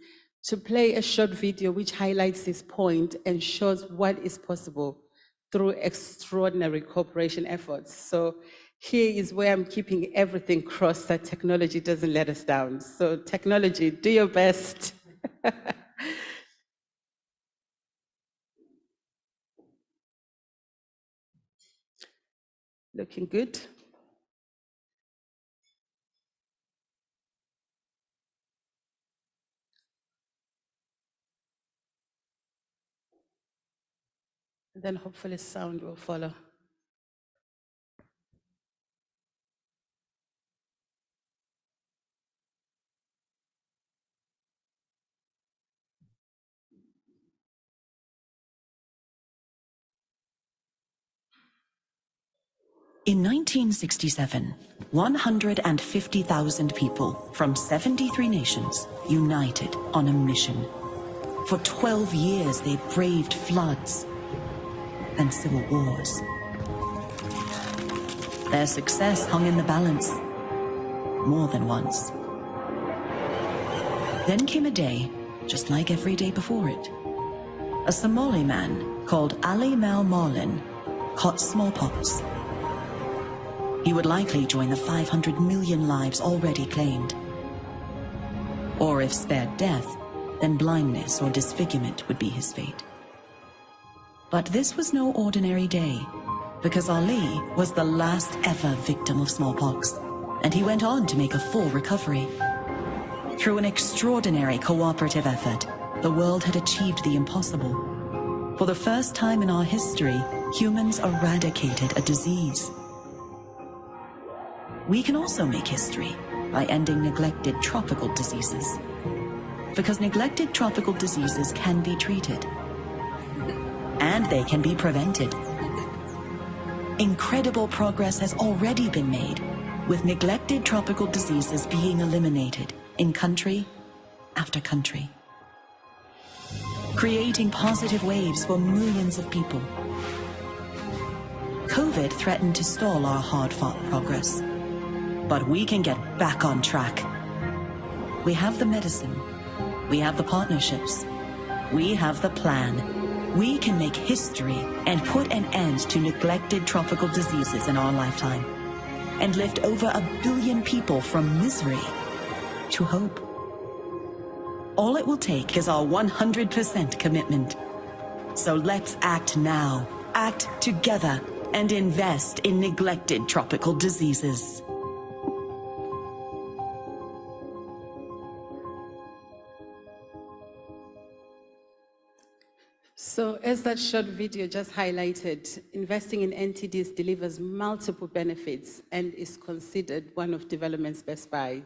to play a short video which highlights this point and shows what is possible through extraordinary cooperation efforts. So here is where I'm keeping everything crossed that technology doesn't let us down. So technology, do your best. Looking good. And then hopefully sound will follow. In 1967, 150,000 people from 73 nations united on a mission. For 12 years, they braved floods and civil wars. Their success hung in the balance more than once. Then came a day, just like every day before it. A Somali man called Ali Mal Marlin caught smallpox. He would likely join the 500 million lives already claimed. Or if spared death, then blindness or disfigurement would be his fate. But this was no ordinary day, because Ali was the last ever victim of smallpox, and he went on to make a full recovery. Through an extraordinary cooperative effort, the world had achieved the impossible. For the first time in our history, humans eradicated a disease. We can also make history by ending neglected tropical diseases. Because neglected tropical diseases can be treated. And they can be prevented. Incredible progress has already been made, with neglected tropical diseases being eliminated in country after country, creating positive waves for millions of people. COVID threatened to stall our hard-fought progress, but we can get back on track. We have the medicine, we have the partnerships, we have the plan. We can make history and put an end to neglected tropical diseases in our lifetime, and lift over 1 billion people from misery to hope. All it will take is our 100% commitment. So let's act now, act together, and invest in neglected tropical diseases. So as that short video just highlighted, investing in NTDs delivers multiple benefits and is considered one of development's best buy.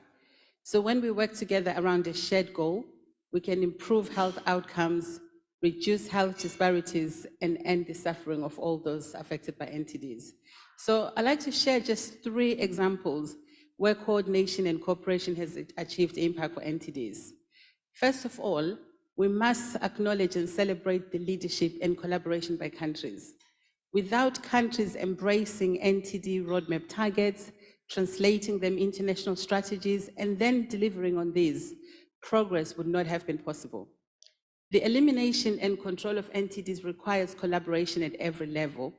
So when we work together around a shared goal, we can improve health outcomes, reduce health disparities, and end the suffering of all those affected by NTDs. So I'd like to share just 3 examples where coordination and cooperation has achieved impact for NTDs. First of all, we must acknowledge and celebrate the leadership and collaboration by countries. Without countries embracing NTD roadmap targets, translating them into national strategies, and then delivering on these, progress would not have been possible. The elimination and control of NTDs requires collaboration at every level,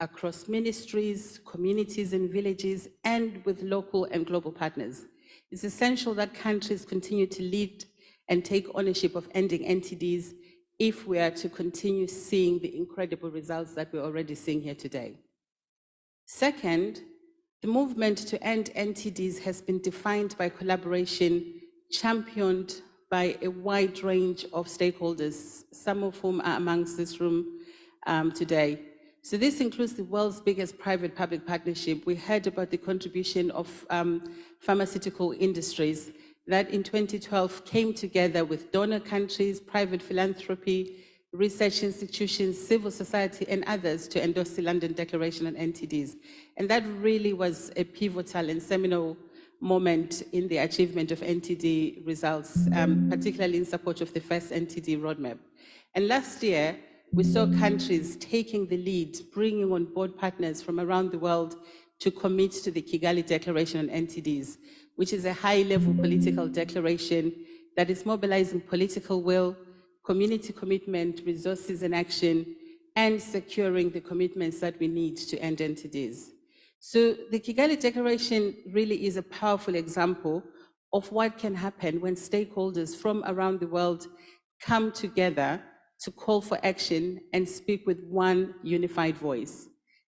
across ministries, communities and villages, and with local and global partners. It's essential that countries continue to lead and take ownership of ending NTDs if we are to continue seeing the incredible results that we're already seeing here today. Second, the movement to end NTDs has been defined by collaboration championed by a wide range of stakeholders, some of whom are amongst this room today. So this includes the world's biggest private-public partnership. We heard about the contribution of pharmaceutical industries that in 2012 came together with donor countries, private philanthropy, research institutions, civil society, and others to endorse the London Declaration on NTDs. And that really was a pivotal and seminal moment in the achievement of NTD results, particularly in support of the first NTD roadmap. And last year, we saw countries taking the lead, bringing on board partners from around the world to commit to the Kigali Declaration on NTDs, which is a high-level political declaration that is mobilizing political will, community commitment, resources and action, and securing the commitments that we need to end NTDs. So the Kigali Declaration really is a powerful example of what can happen when stakeholders from around the world come together to call for action and speak with one unified voice.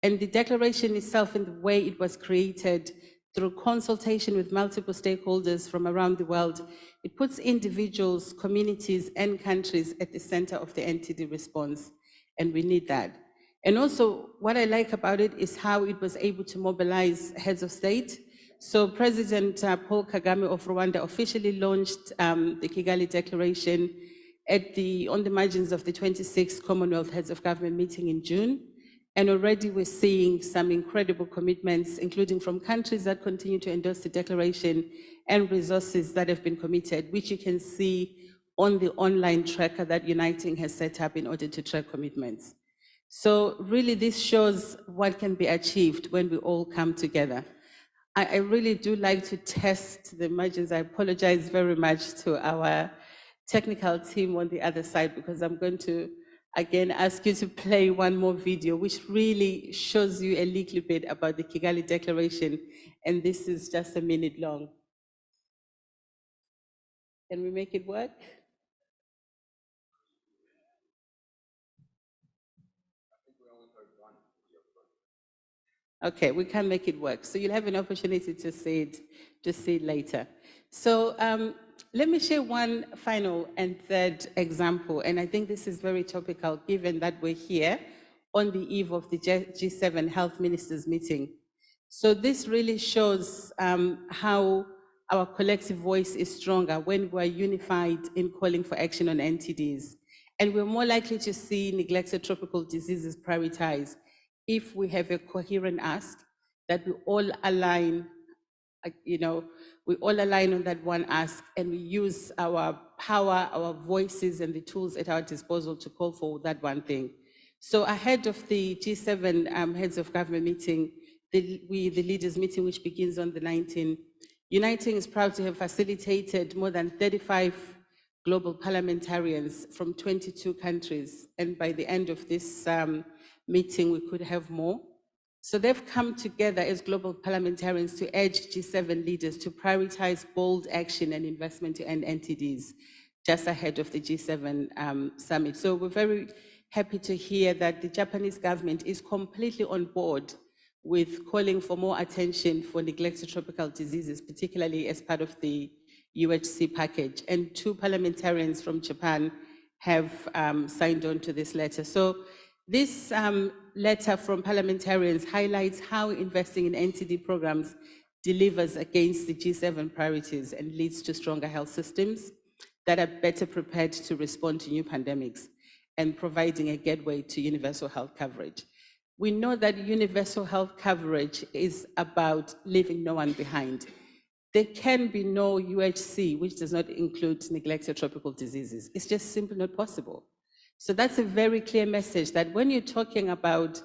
And the declaration itself, in the way it was created through consultation with multiple stakeholders from around the world, it puts individuals, communities, and countries at the center of the NTD response, and we need that. And also, what I like about it is how it was able to mobilize heads of state. So President Paul Kagame of Rwanda officially launched the Kigali Declaration on the margins of the 26th Commonwealth Heads of Government meeting in June. And already we're seeing some incredible commitments, including from countries that continue to endorse the declaration and resources that have been committed, which you can see on the online tracker that Uniting has set up in order to track commitments. So really this shows what can be achieved when we all come together. I really do like to test the margins. I apologize very much to our technical team on the other side, because I'm going to again ask you to play one more video, which really shows you a little bit about the Kigali Declaration. And this is just a minute long. Can we make it work? Okay, we can make it work. So you'll have an opportunity to see it later. So let me share one final and third example. And I think this is very topical, given that we're here on the eve of the G7 Health Ministers meeting. So this really shows how our collective voice is stronger when we're unified in calling for action on NTDs. And we're more likely to see neglected tropical diseases prioritized if we have a coherent ask that we all align, we all align on that one ask, and we use our power, our voices, and the tools at our disposal to call for that one thing. So ahead of the G7 Heads of Government meeting, the leaders meeting, which begins on the 19th, Uniting is proud to have facilitated more than 35 global parliamentarians from 22 countries. And by the end of this meeting, we could have more. So they've come together as global parliamentarians to urge G7 leaders to prioritize bold action and investment to end NTDs just ahead of the G7 summit. So we're very happy to hear that the Japanese government is completely on board with calling for more attention for neglected tropical diseases, particularly as part of the UHC package. And 2 parliamentarians from Japan have signed on to this letter. So this letter from parliamentarians highlights how investing in NTD programs delivers against the G7 priorities and leads to stronger health systems that are better prepared to respond to new pandemics and providing a gateway to universal health coverage. We know that universal health coverage is about leaving no one behind. There can be no UHC, which does not include neglected tropical diseases. It's just simply not possible. So that's a very clear message that when you're talking about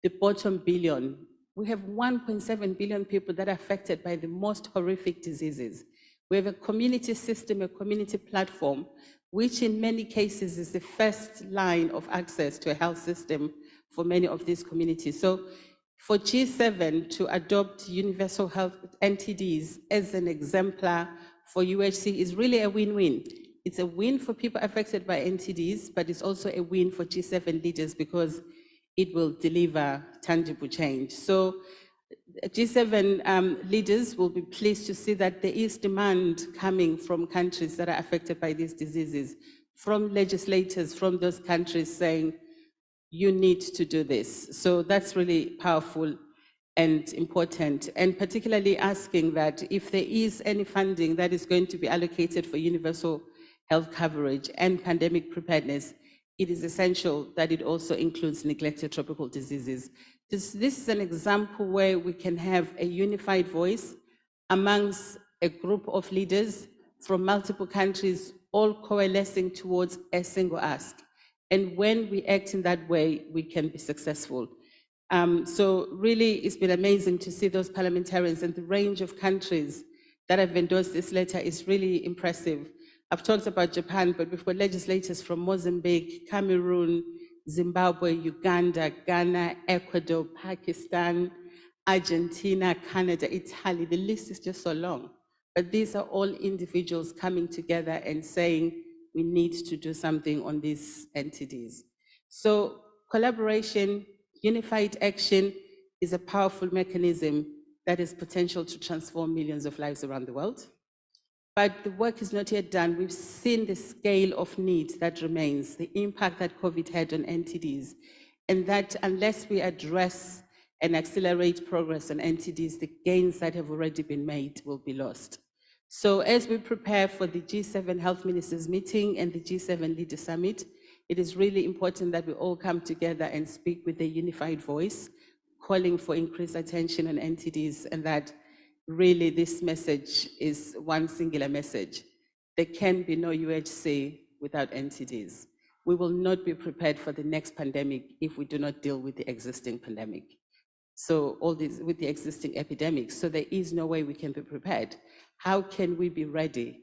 the bottom billion, we have 1.7 billion people that are affected by the most horrific diseases. We have a community system, a community platform, which in many cases is the first line of access to a health system for many of these communities. So for G7 to adopt universal health NTDs as an exemplar for UHC is really a win-win. It's a win for people affected by NTDs, but it's also a win for G7 leaders because it will deliver tangible change. So G7 leaders will be pleased to see that there is demand coming from countries that are affected by these diseases, from legislators from those countries saying, you need to do this. So that's really powerful and important, and particularly asking that if there is any funding that is going to be allocated for universal health coverage and pandemic preparedness, it is essential that it also includes neglected tropical diseases. This is an example where we can have a unified voice amongst a group of leaders from multiple countries, all coalescing towards a single ask. And when we act in that way, we can be successful. So really, it's been amazing to see those parliamentarians, and the range of countries that have endorsed this letter is really impressive. I've talked about Japan, but we've got legislators from Mozambique, Cameroon, Zimbabwe, Uganda, Ghana, Ecuador, Pakistan, Argentina, Canada, Italy. The list is just so long. But these are all individuals coming together and saying we need to do something on these entities. So collaboration, unified action is a powerful mechanism that has potential to transform millions of lives around the world. But the work is not yet done. We've seen the scale of need that remains, the impact that COVID had on NTDs, and that unless we address and accelerate progress on NTDs, the gains that have already been made will be lost. So as we prepare for the G7 Health Ministers meeting and the G7 Leader Summit, it is really important that we all come together and speak with a unified voice, calling for increased attention on NTDs, and that really this message is one singular message. There can be no UHC without NTDs. We will not be prepared for the next pandemic if we do not deal with the existing pandemic. So all these with the existing epidemics. So there is no way we can be prepared. How can we be ready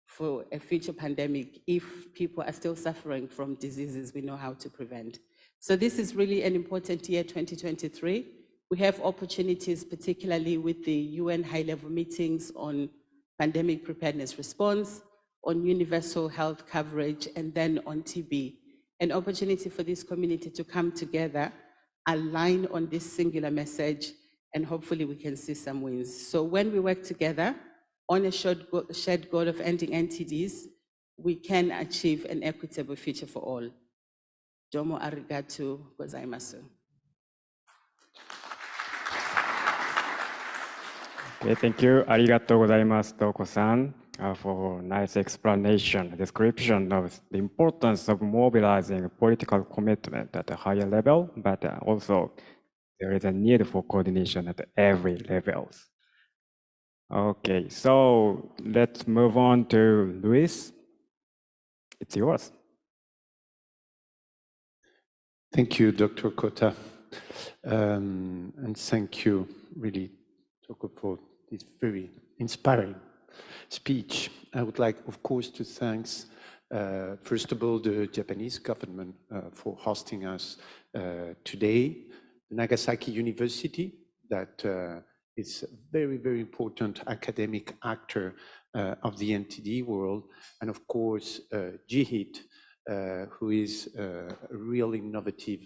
for a future pandemic if people are still suffering from diseases we know how to prevent? So this is really an important year, 2023. We have opportunities, particularly with the UN high-level meetings on pandemic preparedness response, on universal health coverage, and then on TB. An opportunity for this community to come together, align on this singular message, and hopefully we can see some wins. So when we work together on a shared goal of ending NTDs, we can achieve an equitable future for all. Domo arigato gozaimasu. Okay, thank you. Arigatou gozaimasu, Toko-san, for nice explanation, description of the importance of mobilizing political commitment at a higher level, but also there is a need for coordination at every levels. Okay, so let's move on to Luis. It's yours. Thank you, Dr. Kota. And thank you, really, Toko, for this very inspiring speech. I would like, of course, to thank, first of all, the Japanese government for hosting us today, Nagasaki University, that is a very, very important academic actor of the NTD world, and of course, GHIT, who is a real innovative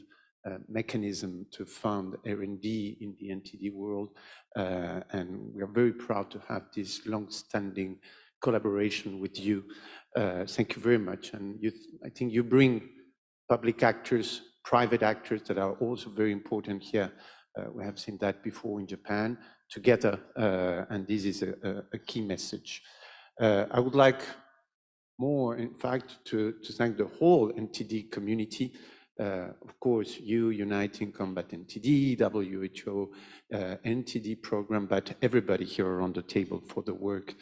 mechanism to fund R&D in the NTD world. And we are very proud to have this long-standing collaboration with you. Thank you very much. And I think you bring public actors, private actors that are also very important here. We have seen that before in Japan together, and this is a key message. I would like more, in fact, to thank the whole NTD community. Of course, you, Uniting Combat NTD, WHO, NTD program, but everybody here around the table for the work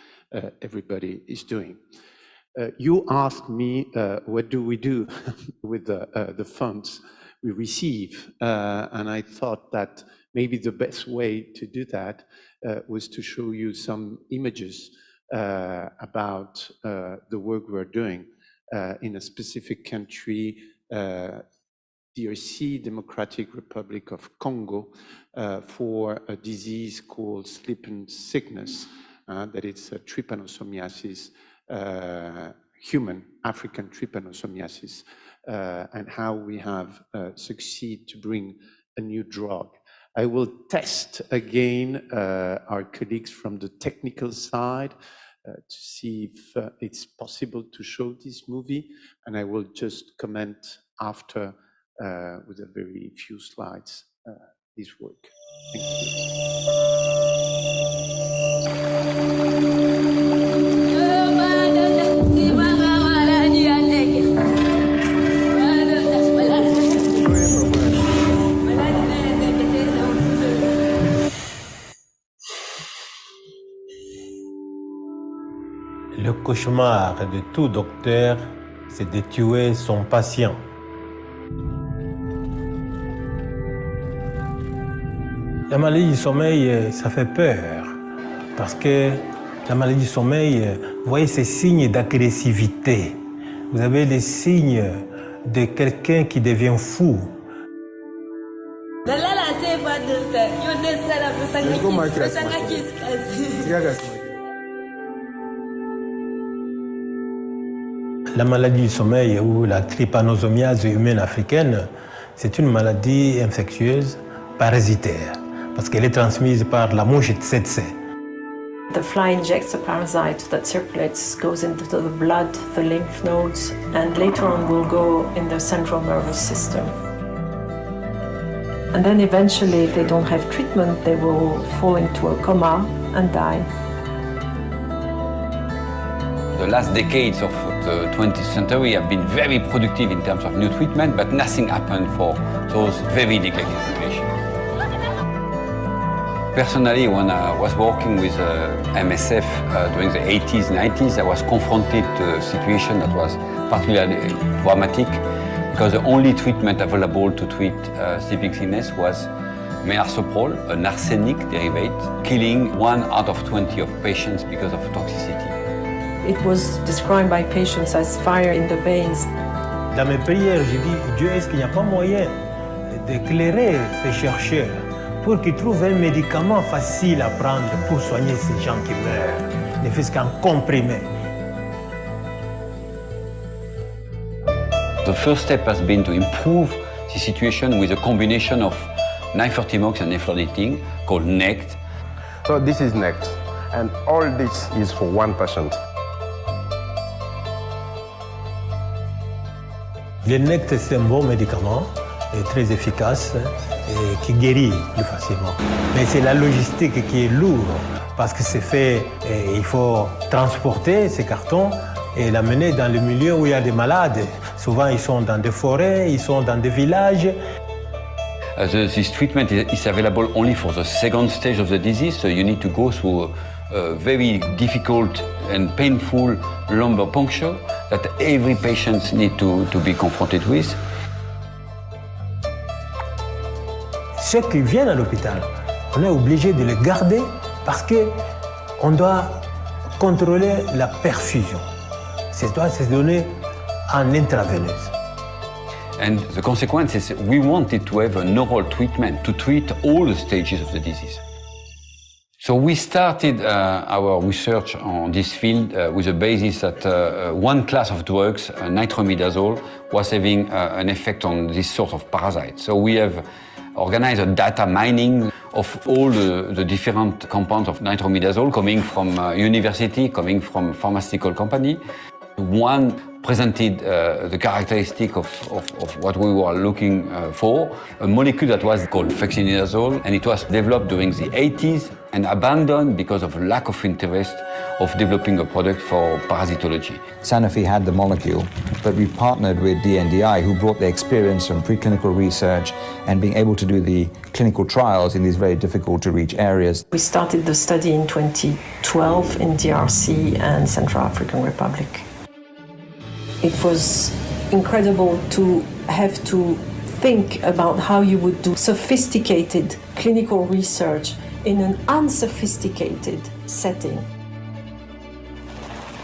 everybody is doing. You asked me, what do we do with the funds we receive? And I thought that maybe the best way to do that was to show you some images about the work we're doing in a specific country, DRC, Democratic Republic of Congo, for a disease called sleeping sickness, that is trypanosomiasis, human African trypanosomiasis, and how we have succeeded to bring a new drug. I will test again our colleagues from the technical side to see if it's possible to show this movie, and I will just comment after with a very few slides this work. Thank Le cauchemar de tout docteur, c'est de tuer son patient. La maladie du sommeil, ça fait peur parce que La maladie du sommeil, vous voyez ces signes d'agressivité. Vous avez les signes de quelqu'un qui devient fou. La maladie du sommeil ou la trypanosomiase humaine africaine, c'est une maladie infectieuse parasitaire parce qu'elle est transmise par la mouche tsetse. The fly injects a parasite that circulates, goes into the blood, the lymph nodes, and later on will go in the central nervous system. And then eventually, if they don't have treatment, they will fall into a coma and die. The last decades of the 20th century have been very productive in terms of new treatment, but nothing happened for those very neglected populations. Personally, when I was working with MSF during the 80s, 90s, I was confronted to a situation that was particularly dramatic because the only treatment available to treat sleeping sickness was melarsoprol, an arsenic derivative, killing 1 out of 20 of patients because of toxicity. It was described by patients as fire in the veins. Dans mes prières, je dis, Dieu, est-ce qu'il n'y a pas moyen d'éclairer ces chercheurs pour qu'ils trouvent un médicament facile à prendre pour soigner ces gens qui meurent, ne fût-ce qu'un comprimé. The first step has been to improve the situation with a combination of 9-30-MOX and eflornithine called NECT. So this is NECT, and all this is for one patient. Le NECT, c'est un bon médicament, et très efficace, et qui guérit plus facilement. Mais c'est la logistique qui est lourde, parce que c'est fait, et il faut transporter ces cartons et l'amener dans le milieu où il y a des malades. Souvent, ils sont dans des forêts, ils sont dans des villages. This treatment is available only for the second stage of the disease, so you need to go through a very difficult and painful lumbar puncture that every patient needs to be confronted with. Ceux qui viennent à l'hôpital, on est obligé de les garder parce qu'on doit contrôler la perfusion. Ça doit se donner en intraveineuse. And the consequence is we wanted to have an oral treatment to treat all the stages of the disease. So we started our research on this field with a basis that one class of drugs, nitronidazole, was having an effect on this sort of parasite. So we have organized a data mining of all the different compounds of nitronidazole coming from university, coming from pharmaceutical company. One presented the characteristic of what we were looking for, a molecule that was called fexinidazole, and it was developed during the 80s and abandoned because of lack of interest of developing a product for parasitology. Sanofi had the molecule, but we partnered with DNDi, who brought their experience from preclinical research and being able to do the clinical trials in these very difficult to reach areas. We started the study in 2012 in DRC and Central African Republic. It was incredible to have to think about how you would do sophisticated clinical research in an unsophisticated setting.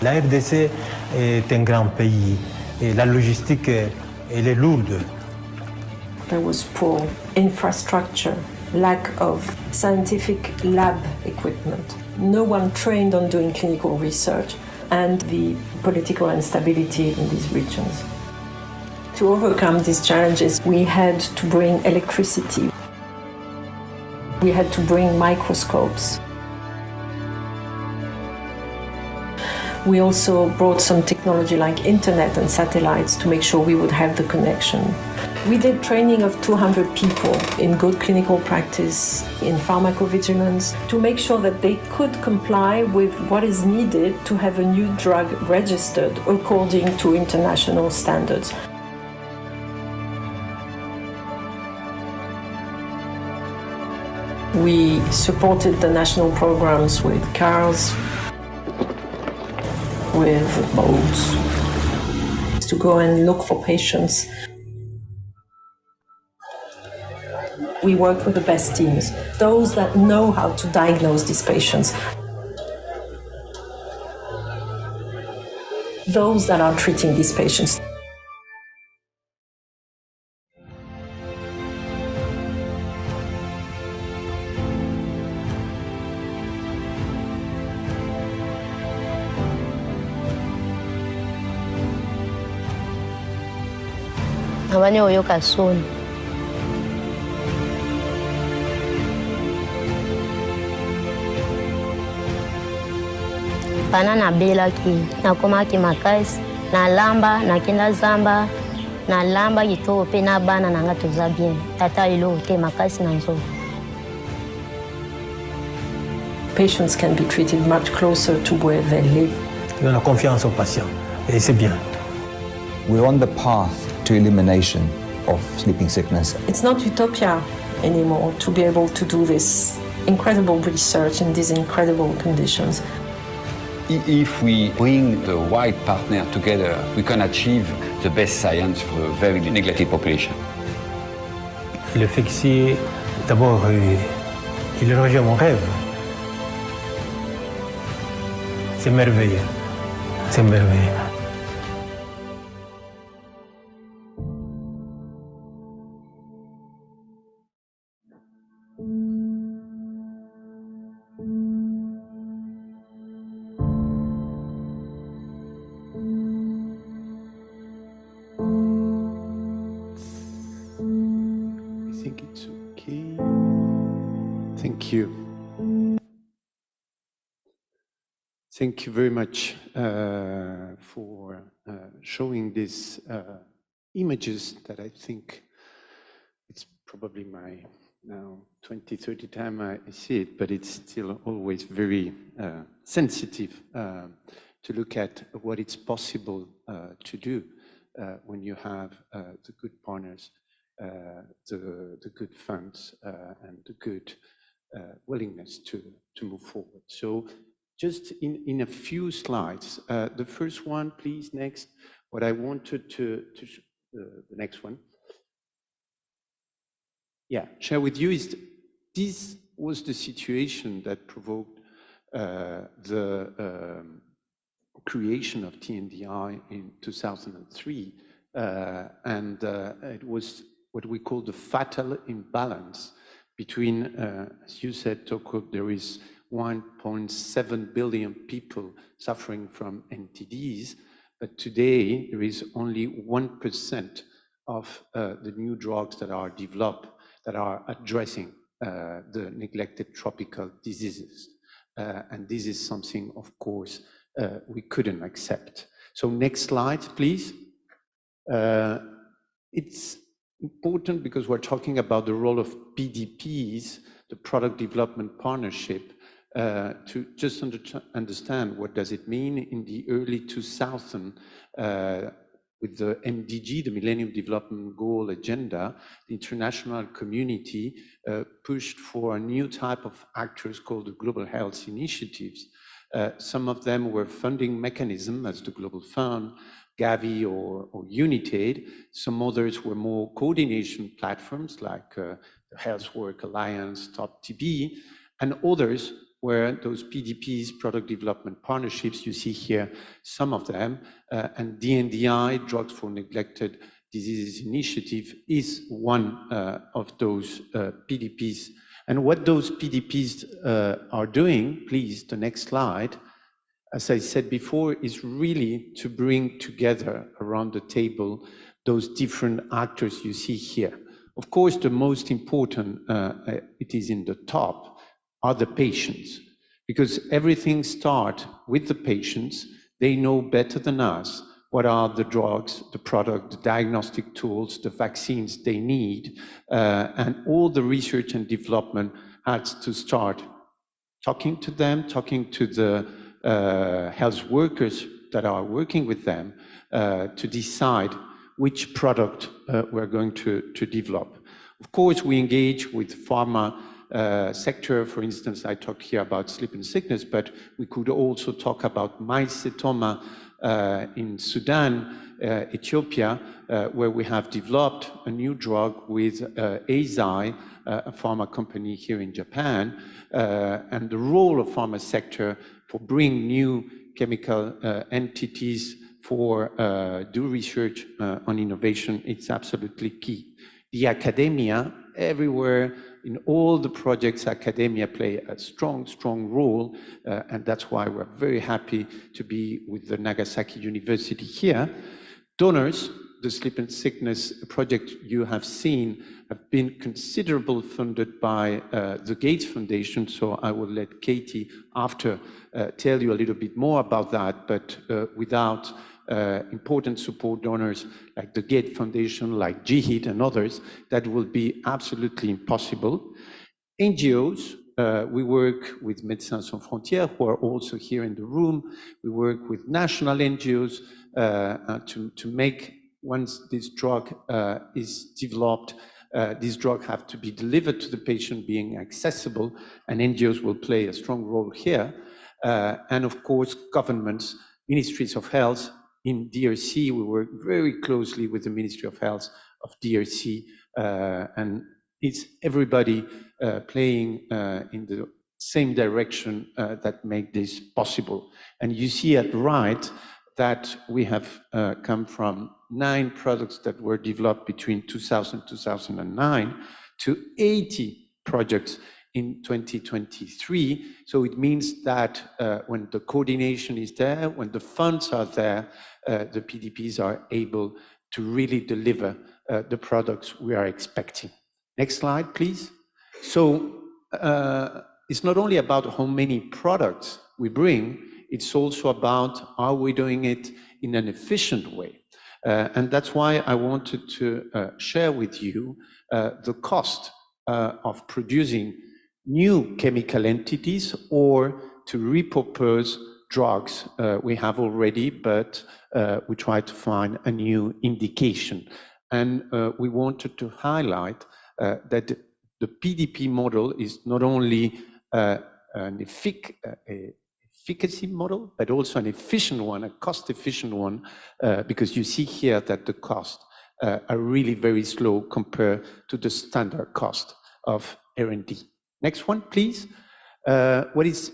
La RDC est un grand pays et la logistique, elle est lourde. There was poor infrastructure, lack of scientific lab equipment, no one trained on doing clinical research, and the political instability in these regions. To overcome these challenges, we had to bring electricity. We had to bring microscopes. We also brought some technology like internet and satellites to make sure we would have the connection. We did training of 200 people in good clinical practice, in pharmacovigilance, to make sure that they could comply with what is needed to have a new drug registered according to international standards. We supported the national programs with cars, with boats, to go and look for patients. We work with the best teams, those that know how to diagnose these patients. those that are treating these patients. Abanye oyoka soon. Pana nabelaki nakomaki makasi nalamba nakenda zamba nalamba kitoko mpe na bana nanga toza bien tata eloko te makasi na nzoto. Patients can be treated much closer to where they live. On a confiance aux patients et c'est bien. We're on the path to elimination of sleeping sickness. It's not utopia anymore to be able to do this incredible research in these incredible conditions. If we bring the right partner together, we can achieve the best science for a very neglected population. Le fixier, d'abord, il rejoint mon rêve. C'est merveilleux. C'est merveilleux. I think it's okay. Thank you. Thank you very much for showing these images that I think it's probably my now 20, 30 time I see it, but it's still always very sensitive to look at what it's possible to do when you have the good partners, the good funds, and the good willingness to move forward. So just in a few slides, the first one, please, next. What I wanted to the next one. Yeah, share with you is this was the situation that provoked the creation of TNDI in 2003. And it was what we call the fatal imbalance between, as you said, Toko, there is 1.7 billion people suffering from NTDs, but today there is only 1% of the new drugs that are developed that are addressing the neglected tropical diseases. And this is something, of course, we couldn't accept. So next slide, please. It's important because we're talking about the role of PDPs, the Product Development Partnership, to just understand what does it mean in the early 2000s with the MDG, the Millennium Development Goal Agenda. The international community pushed for a new type of actors called the Global Health Initiatives. Some of them were funding mechanisms as the Global Fund, Gavi or UNITAID. Some others were more coordination platforms like the Health Work Alliance, Top TB, and others were those PDPs, Product Development Partnerships. You see here some of them, and DNDI, Drugs for Neglected Diseases Initiative, is one of those PDPs. And what those PDPs are doing, please, the next slide, as I said before, is really to bring together around the table those different actors you see here. Of course, the most important, it is in the top, are the patients, because everything starts with the patients. They know better than us what are the drugs, the product, the diagnostic tools, the vaccines they need, and all the research and development has to start talking to them, talking to the health workers that are working with them to decide which product we're going to develop. Of course, we engage with pharma sector. For instance, I talked here about sleep and sickness, but we could also talk about mycetoma in Sudan, Ethiopia, where we have developed a new drug with Eisai, a pharma company here in Japan, and the role of pharma sector for bringing new chemical entities for do research on innovation. It's absolutely key. The academia, everywhere, in all the projects, academia play a strong role, and that's why we're very happy to be with the Nagasaki University here. Donors, the sleep and sickness project you have seen, have been considerably funded by the Gates Foundation, so I will let Katie after tell you a little bit more about that, but without important support donors like the Gates Foundation, like GHIT and others, that will be absolutely impossible. NGOs, we work with Médecins Sans Frontières, who are also here in the room. We work with national NGOs to make, once this drug is developed, this drug have to be delivered to the patient, being accessible, and NGOs will play a strong role here. And of course, governments, ministries of health. In DRC, we work very closely with the Ministry of Health of DRC, and it's everybody playing in the same direction that make this possible. And you see at right that we have come from 9 products that were developed between 2000 and 2009 to 80 projects in 2023. So it means that when the coordination is there, when the funds are there, the PDPs are able to really deliver the products we are expecting. Next slide, please. So it's not only about how many products we bring, it's also about are we doing it in an efficient way. And that's why I wanted to share with you the cost of producing new chemical entities or to repurpose drugs we have already, but we try to find a new indication. And we wanted to highlight that the PDP model is not only an efficacy model, but also an efficient one, a cost-efficient one, because you see here that the costs are really very slow compared to the standard cost of R&D. Next one, please. What is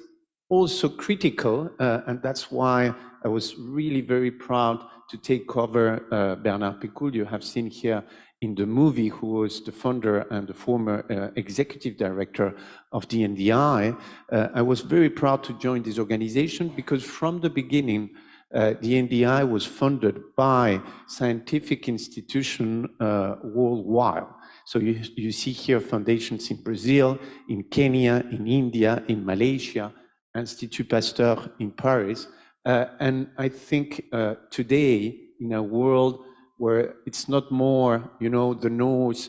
also critical, and that's why I was really very proud to take over Bernard Pécoul, you have seen here in the movie, who was the founder and the former executive director of the NDI. I was very proud to join this organization because from the beginning, the NDI was funded by scientific institutions worldwide. So you see here foundations in Brazil, in Kenya, in India, in Malaysia, Institut Pasteur in Paris. And I think today, in a world where it's not more, you know, the North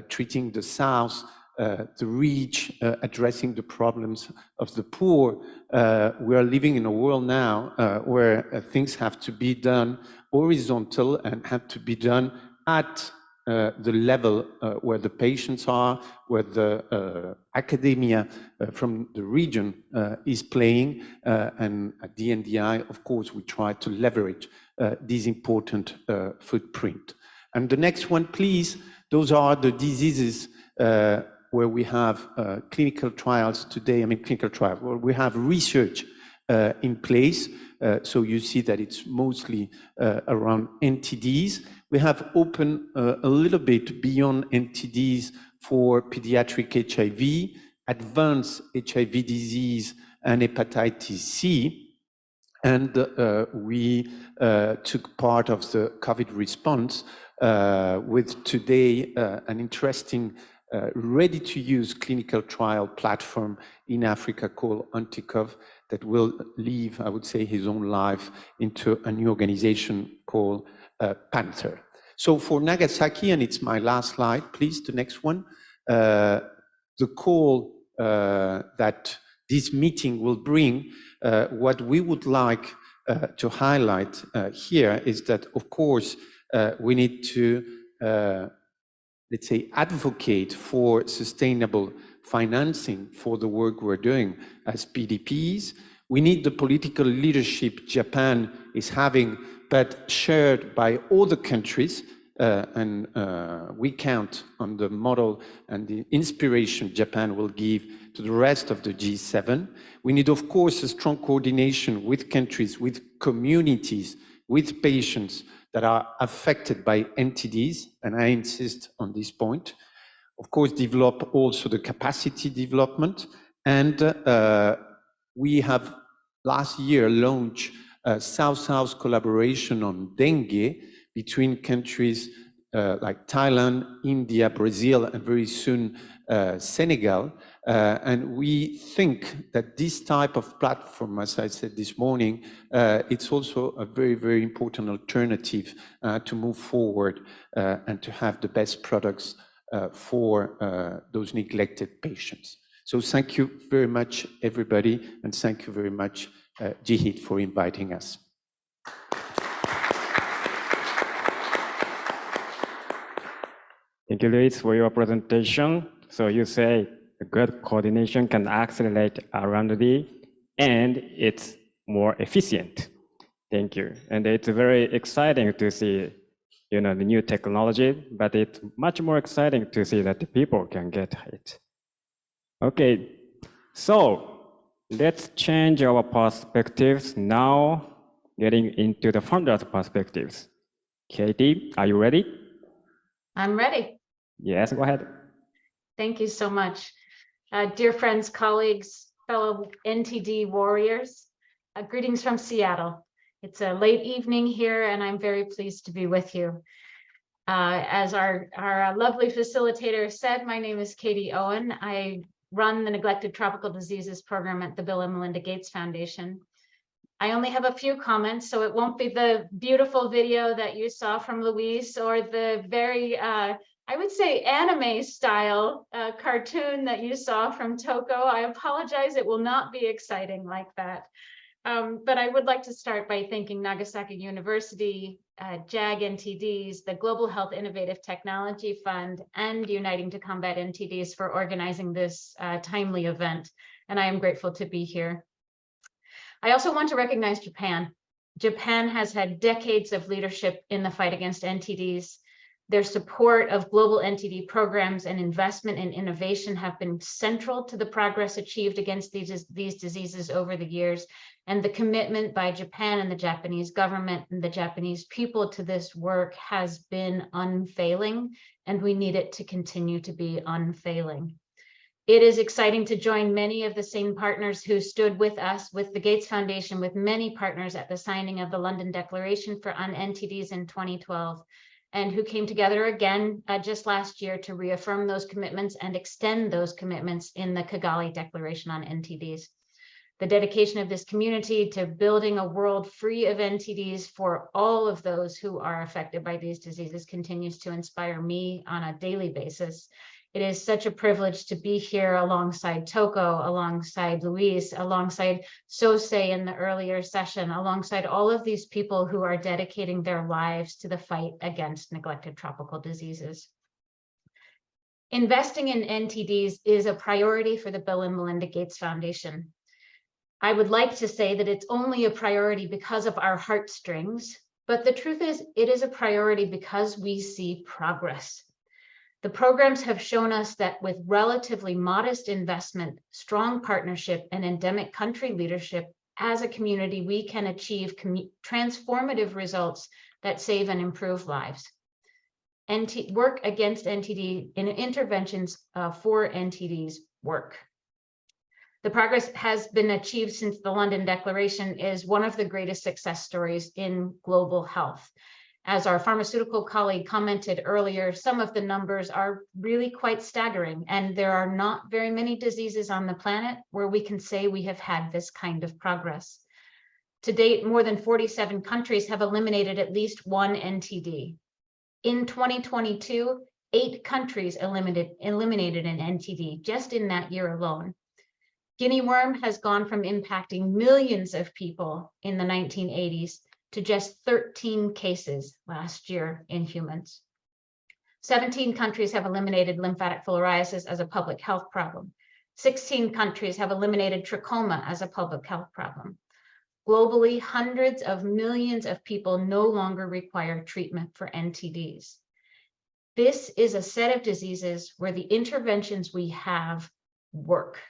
treating the South, the rich addressing the problems of the poor, we are living in a world now where things have to be done horizontal and have to be done at the level where the patients are, where the academia from the region is playing, and at the NDI, of course, we try to leverage this important footprint. And the next one, please. Those are the diseases where we have clinical trials today. I mean, clinical trials, where we have research in place. So you see that it's mostly around NTDs. We have opened a little bit beyond NTDs for pediatric HIV, advanced HIV disease, and hepatitis C. And we took part of the COVID response with today an interesting ready-to-use clinical trial platform in Africa called Anticov that will live, I would say, his own life into a new organization called Panther. So for Nagasaki, and it's my last slide, please, the next one, the call that this meeting will bring, what we would like to highlight here is that, of course, we need to, let's say, advocate for sustainable financing for the work we're doing as PDPs. We need the political leadership Japan is having, but shared by all the countries, and we count on the model and the inspiration Japan will give to the rest of the G7. We need, of course, a strong coordination with countries, with communities with patients that are affected by NTDs, and I insist on this point. Of course, develop also the capacity development, and we have last year launched a South-South collaboration on dengue between countries like Thailand, India, Brazil, and very soon Senegal. And we think that this type of platform, as I said this morning, it's also a very, very important alternative to move forward and to have the best products for those neglected patients. So thank you very much, everybody, and thank you very much, GHIT, for inviting us. Thank you, Luis, for your presentation. So you say a good coordination can accelerate R&D, and it's more efficient. Thank you. And it's very exciting to see, the new technology, but it's much more exciting to see that the people can get it. Okay, so let's change our perspectives now, getting into the founder's perspectives. Katie, are you ready? I'm ready. Yes, go ahead. Thank you so much. Dear friends, colleagues, fellow NTD warriors, greetings from Seattle. It's a late evening here, and I'm very pleased to be with you. As our lovely facilitator said, my name is Katie Owen. I run the Neglected Tropical Diseases Program at the Bill and Melinda Gates Foundation. I only have a few comments, so it won't be the beautiful video that you saw from Luis or the very, I would say, anime style cartoon that you saw from Toko. I apologize, it will not be exciting like that. But I would like to start by thanking Nagasaki University, JAG NTDs, the Global Health Innovative Technology Fund, and Uniting to Combat NTDs for organizing this timely event. And I am grateful to be here. I also want to recognize Japan. Japan has had decades of leadership in the fight against NTDs. Their support of global NTD programs and investment in innovation have been central to the progress achieved against these diseases over the years. And the commitment by Japan and the Japanese government and the Japanese people to this work has been unfailing, and we need it to continue to be unfailing. It is exciting to join many of the same partners who stood with us, with the Gates Foundation, with many partners at the signing of the London Declaration on NTDs in 2012, and who came together again just last year to reaffirm those commitments and extend those commitments in the Kigali Declaration on NTDs. The dedication of this community to building a world free of NTDs for all of those who are affected by these diseases continues to inspire me on a daily basis. It is such a privilege to be here alongside Toko, alongside Luis, alongside Sosei in the earlier session, alongside all of these people who are dedicating their lives to the fight against neglected tropical diseases. Investing in NTDs is a priority for the Bill and Melinda Gates Foundation. I would like to say that it's only a priority because of our heartstrings, but the truth is it is a priority because we see progress. The programs have shown us that with relatively modest investment, strong partnership, and endemic country leadership, as a community, we can achieve transformative results that save and improve lives. Work against NTD and interventions for NTDs work. The progress has been achieved since the London Declaration is one of the greatest success stories in global health. As our pharmaceutical colleague commented earlier, some of the numbers are really quite staggering, and there are not very many diseases on the planet where we can say we have had this kind of progress. To date, more than 47 countries have eliminated at least one NTD. In 2022, 8 countries eliminated an NTD just in that year alone. Guinea worm has gone from impacting millions of people in the 1980s to just 13 cases last year in humans. 17 countries have eliminated lymphatic filariasis as a public health problem. 16 countries have eliminated trachoma as a public health problem. Globally, hundreds of millions of people no longer require treatment for NTDs. This is a set of diseases where the interventions we have work.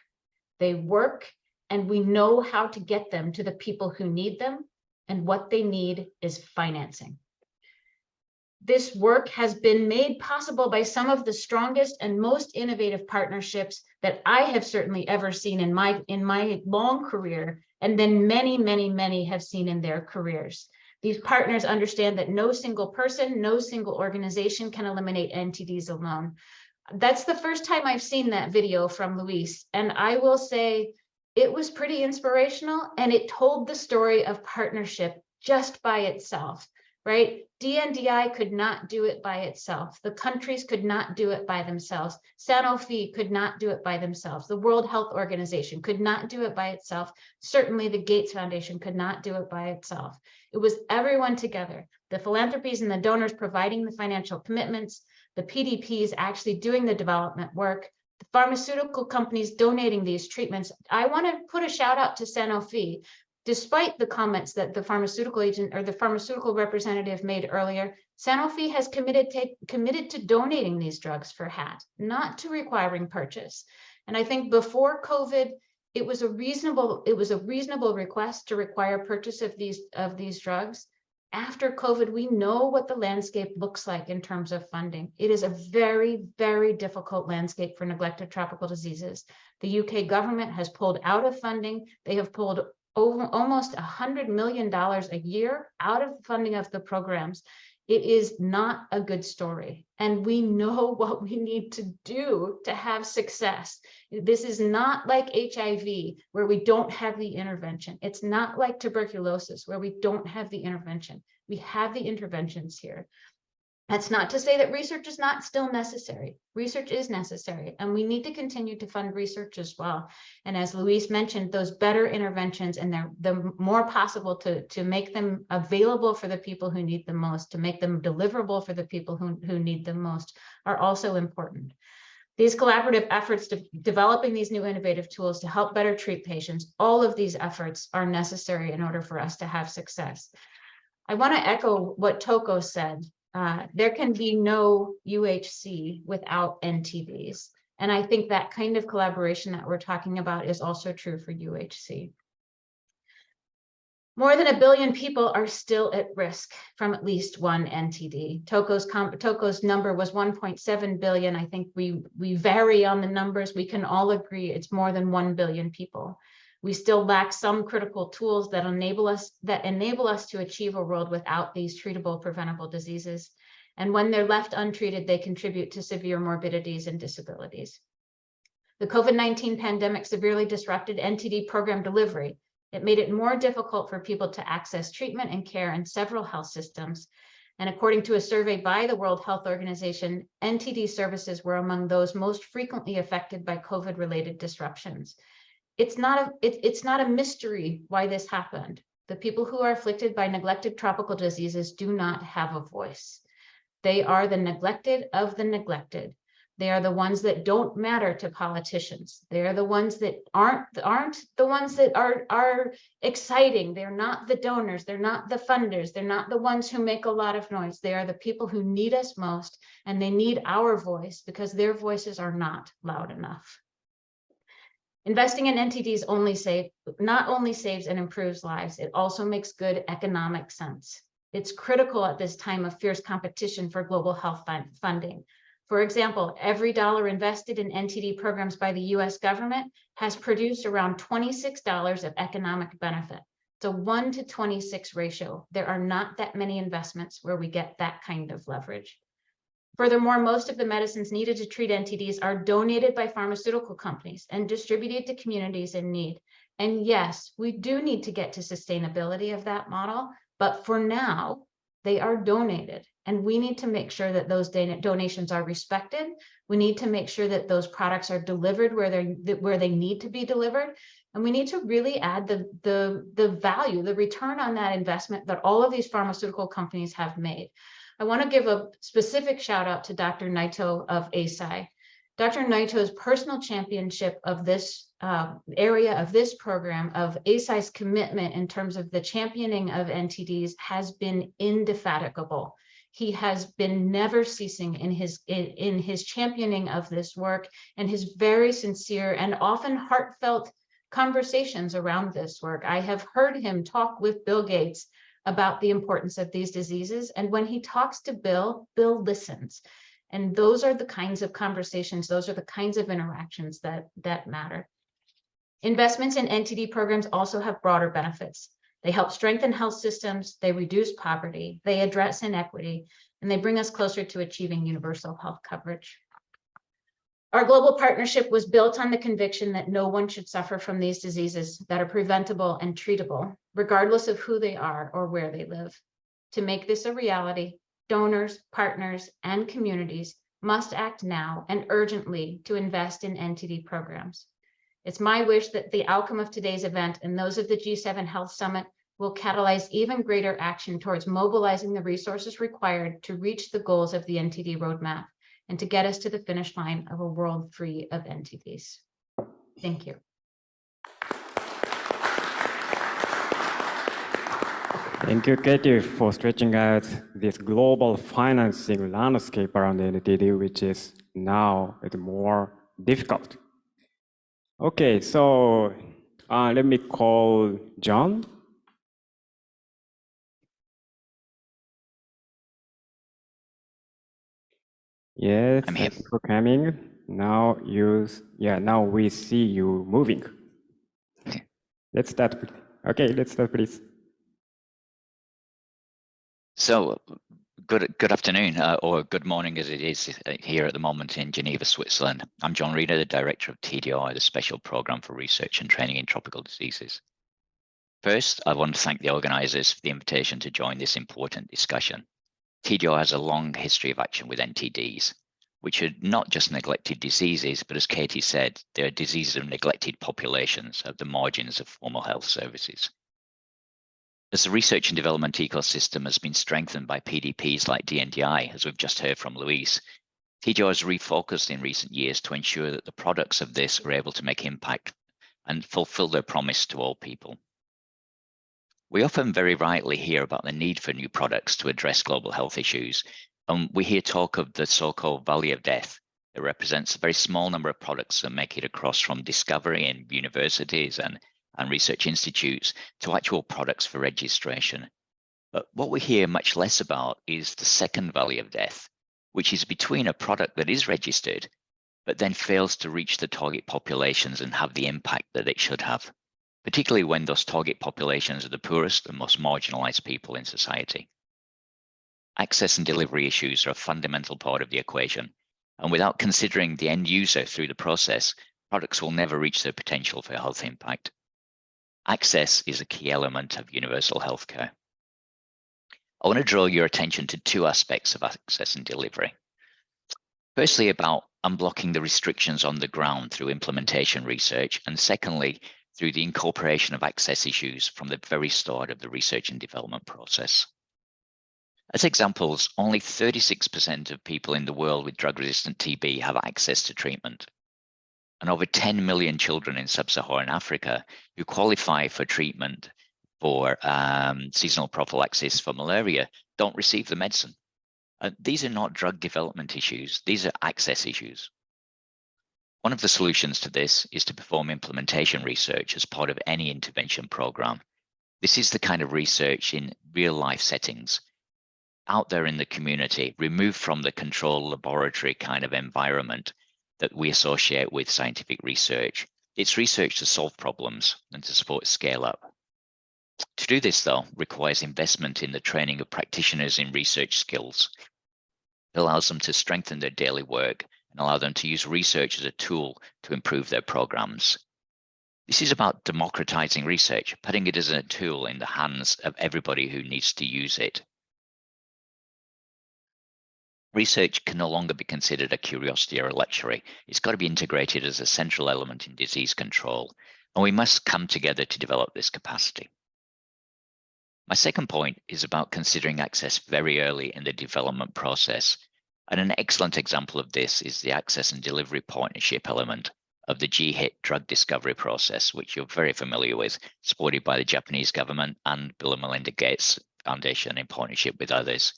They work, and we know how to get them to the people who need them, and what they need is financing. This work has been made possible by some of the strongest and most innovative partnerships that I have certainly ever seen in my long career, and then many have seen in their careers. These partners understand that no single person, no single organization can eliminate NTDs alone. That's the first time I've seen that video from Luis, and I will say it was pretty inspirational, and it told the story of partnership just by itself, right? DNDi could not do it by itself. The countries could not do it by themselves. Sanofi could not do it by themselves. The World Health Organization could not do it by itself. Certainly the Gates Foundation could not do it by itself. It was everyone together, the philanthropies and the donors providing the financial commitments, the PDPs actually doing the development work, the pharmaceutical companies donating these treatments. I want to put a shout out to Sanofi. Despite the comments that the pharmaceutical agent or the pharmaceutical representative made earlier, Sanofi has committed to donating these drugs for HAT, not to requiring purchase. And I think before COVID, it was a reasonable request to require purchase of these drugs. After COVID, we know what the landscape looks like in terms of funding. It is a very, very difficult landscape for neglected tropical diseases. The UK government has pulled out of funding. They have pulled over almost $100 million a year out of funding of the programs. It is not a good story. And we know what we need to do to have success. This is not like HIV, where we don't have the intervention. It's not like tuberculosis, where we don't have the intervention. We have the interventions here. That's not to say that research is not still necessary. Research is necessary, and we need to continue to fund research as well. And as Luis mentioned, those better interventions and the more possible to make them available for the people who need them most, to make them deliverable for the people who need them most, are also important. These collaborative efforts to developing these new innovative tools to help better treat patients, all of these efforts are necessary in order for us to have success. I want to echo what Toko said. There can be no UHC without NTDs. And I think that kind of collaboration that we're talking about is also true for UHC. More than 1 billion people are still at risk from at least one NTD. Toko's number was 1.7 billion. I think we vary on the numbers. We can all agree it's more than 1 billion people. We still lack some critical tools that enable us to achieve a world without these treatable, preventable diseases. And when they're left untreated, they contribute to severe morbidities and disabilities. The COVID-19 pandemic severely disrupted NTD program delivery. It made it more difficult for people to access treatment and care in several health systems. And according to a survey by the World Health Organization, NTD services were among those most frequently affected by COVID-related disruptions. It's not a mystery why this happened. The people who are afflicted by neglected tropical diseases do not have a voice. They are the neglected of the neglected. They are the ones that don't matter to politicians. They are the ones that aren't the ones that are exciting. They're not the donors. They're not the funders. They're not the ones who make a lot of noise. They are the people who need us most, and they need our voice because their voices are not loud enough. Investing in NTDs not only saves and improves lives, it also makes good economic sense. It's critical at this time of fierce competition for global health funding. For example, every dollar invested in NTD programs by the US government has produced around $26 of economic benefit. It's a 1 to 26 ratio. There are not that many investments where we get that kind of leverage. Furthermore, most of the medicines needed to treat NTDs are donated by pharmaceutical companies and distributed to communities in need. And yes, we do need to get to sustainability of that model, but for now, they are donated. And we need to make sure that those donations are respected. We need to make sure that those products are delivered where they need to be delivered. And we need to really add the value, the return on that investment that all of these pharmaceutical companies have made. I want to give a specific shout out to Dr. Naito of ASI. Dr. Naito's personal championship of this area of this program, of ASI's commitment in terms of the championing of NTDs, has been indefatigable. He has been never ceasing in his championing of this work, and his very sincere and often heartfelt conversations around this work. I have heard him talk with Bill Gates about the importance of these diseases. And when he talks to Bill, Bill listens. And those are the kinds of conversations, those are the kinds of interactions that matter. Investments in NTD programs also have broader benefits. They help strengthen health systems, they reduce poverty, they address inequity, and they bring us closer to achieving universal health coverage. Our global partnership was built on the conviction that no one should suffer from these diseases that are preventable and treatable, regardless of who they are or where they live. To make this a reality, donors, partners, and communities must act now and urgently to invest in NTD programs. It's my wish that the outcome of today's event and those of the G7 Health Summit will catalyze even greater action towards mobilizing the resources required to reach the goals of the NTD roadmap and to get us to the finish line of a world free of NTDs. Thank you. Thank you, Katie, for stretching out this global financing landscape around NTD, which is now more difficult. Okay, so let me call John. Yes, I'm here. thank you for coming. Now now we see you moving. Let's start. Okay, let's start, please. So, good afternoon, or good morning as it is here at the moment in Geneva, Switzerland. I'm John Reeder, the Director of TDI, the Special Programme for Research and Training in Tropical Diseases. First, I want to thank the organisers for the invitation to join this important discussion. TDI has a long history of action with NTDs, which are not just neglected diseases, but as Katie said, they are diseases of neglected populations at the margins of formal health services. As the research and development ecosystem has been strengthened by PDPs like DNDi, as we've just heard from Luis, TDI has refocused in recent years to ensure that the products of this are able to make impact and fulfill their promise to all people. We often very rightly hear about the need for new products to address global health issues, and we hear talk of the so-called valley of death. It represents a very small number of products that make it across from discovery in universities and research institutes to actual products for registration. But what we hear much less about is the second valley of death, which is between a product that is registered, but then fails to reach the target populations and have the impact that it should have, particularly when those target populations are the poorest and most marginalized people in society. Access and delivery issues are a fundamental part of the equation, and without considering the end user through the process, products will never reach their potential for health impact. Access is a key element of universal healthcare. I want to draw your attention to two aspects of access and delivery. Firstly, about unblocking the restrictions on the ground through implementation research, and secondly, through the incorporation of access issues from the very start of the research and development process. As examples, only 36% of people in the world with drug-resistant TB have access to treatment. And over 10 million children in sub-Saharan Africa who qualify for treatment for seasonal prophylaxis for malaria don't receive the medicine. These are not drug development issues, these are access issues. One of the solutions to this is to perform implementation research as part of any intervention program. This is the kind of research in real-life settings, out there in the community, removed from the controlled laboratory kind of environment that we associate with scientific research. It's research to solve problems and to support scale up. To do this, though, requires investment in the training of practitioners in research skills. It allows them to strengthen their daily work and allow them to use research as a tool to improve their programs. This is about democratizing research, putting it as a tool in the hands of everybody who needs to use it. Research can no longer be considered a curiosity or a luxury. It's got to be integrated as a central element in disease control, and we must come together to develop this capacity. My second point is about considering access very early in the development process, and an excellent example of this is the access and delivery partnership element of the GHIT drug discovery process, which you're very familiar with, supported by the Japanese government and Bill and Melinda Gates Foundation in partnership with others.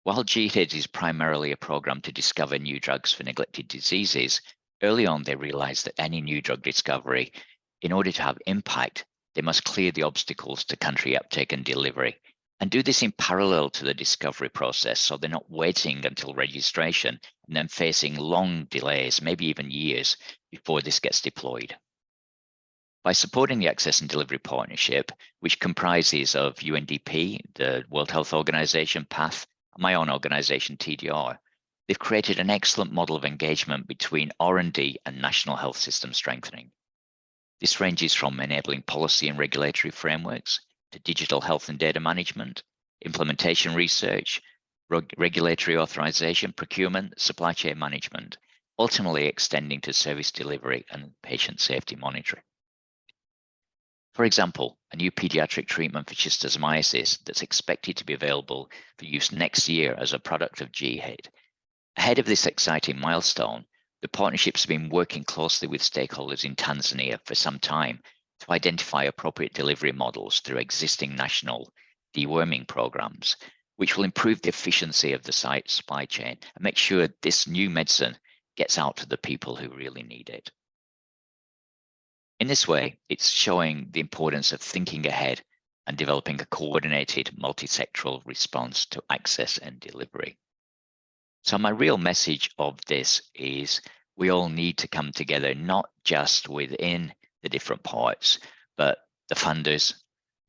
While GHIT is primarily a program to discover new drugs for neglected diseases, early on they realized that any new drug discovery In order to have impact, they must clear the obstacles to country uptake and delivery, and do this in parallel to the discovery process, so they're not waiting until registration and then facing long delays, maybe even years, before this gets deployed. By supporting the Access and Delivery Partnership, which comprises of UNDP, the World Health Organization, PATH, and my own organization, TDR, they've created an excellent model of engagement between R&D and national health system strengthening. This ranges from enabling policy and regulatory frameworks to digital health and data management, implementation research, regulatory authorization, procurement, supply chain management, ultimately extending to service delivery and patient safety monitoring. For example, a new pediatric treatment for schistosomiasis that's expected to be available for use next year as a product of GHIT. Ahead of this exciting milestone, the partnership's been working closely with stakeholders in Tanzania for some time to identify appropriate delivery models through existing national deworming programs, which will improve the efficiency of the site supply chain and make sure this new medicine gets out to the people who really need it. In this way, it's showing the importance of thinking ahead and developing a coordinated multi-sectoral response to access and delivery. So my real message of this is we all need to come together, not just within the different parts, but the funders,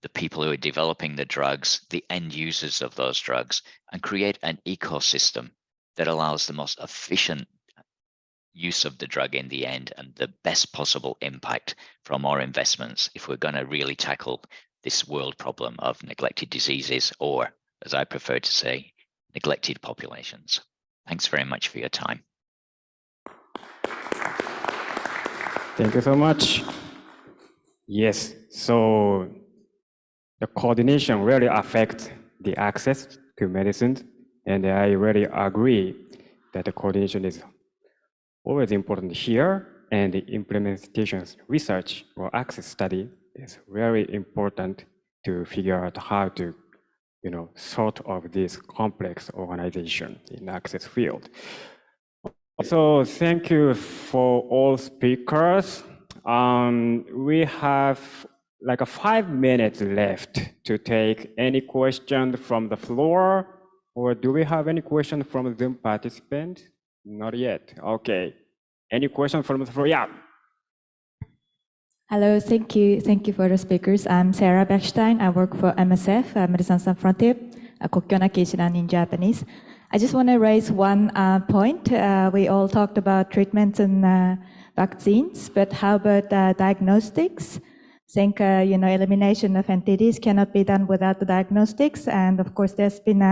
the people who are developing the drugs, the end users of those drugs, and create an ecosystem that allows the most efficient use of the drug in the end and the best possible impact from our investments if we're going to really tackle this world problem of neglected diseases, or, as I prefer to say, neglected populations. Thanks very much for your time. Thank you so much. Yes, so the coordination really affects the access to medicines, and I really agree that the coordination is always important here, and the implementation research or access study is very important to figure out how to, sort of this complex organization in access field. So thank you for all speakers. We have like 5 minutes left to take any question from the floor, or do we have any question from Zoom participant? Not yet. Okay. Any question from the floor? Yeah. Hello, thank you. Thank you for the speakers. I'm Sarah Bechstein. I work for MSF, Médecins Sans Frontières, 国境なき医師団 in Japanese. I just want to raise one point. We all talked about treatments and vaccines, but how about diagnostics? I think, elimination of NTDs cannot be done without the diagnostics. And of course, there's been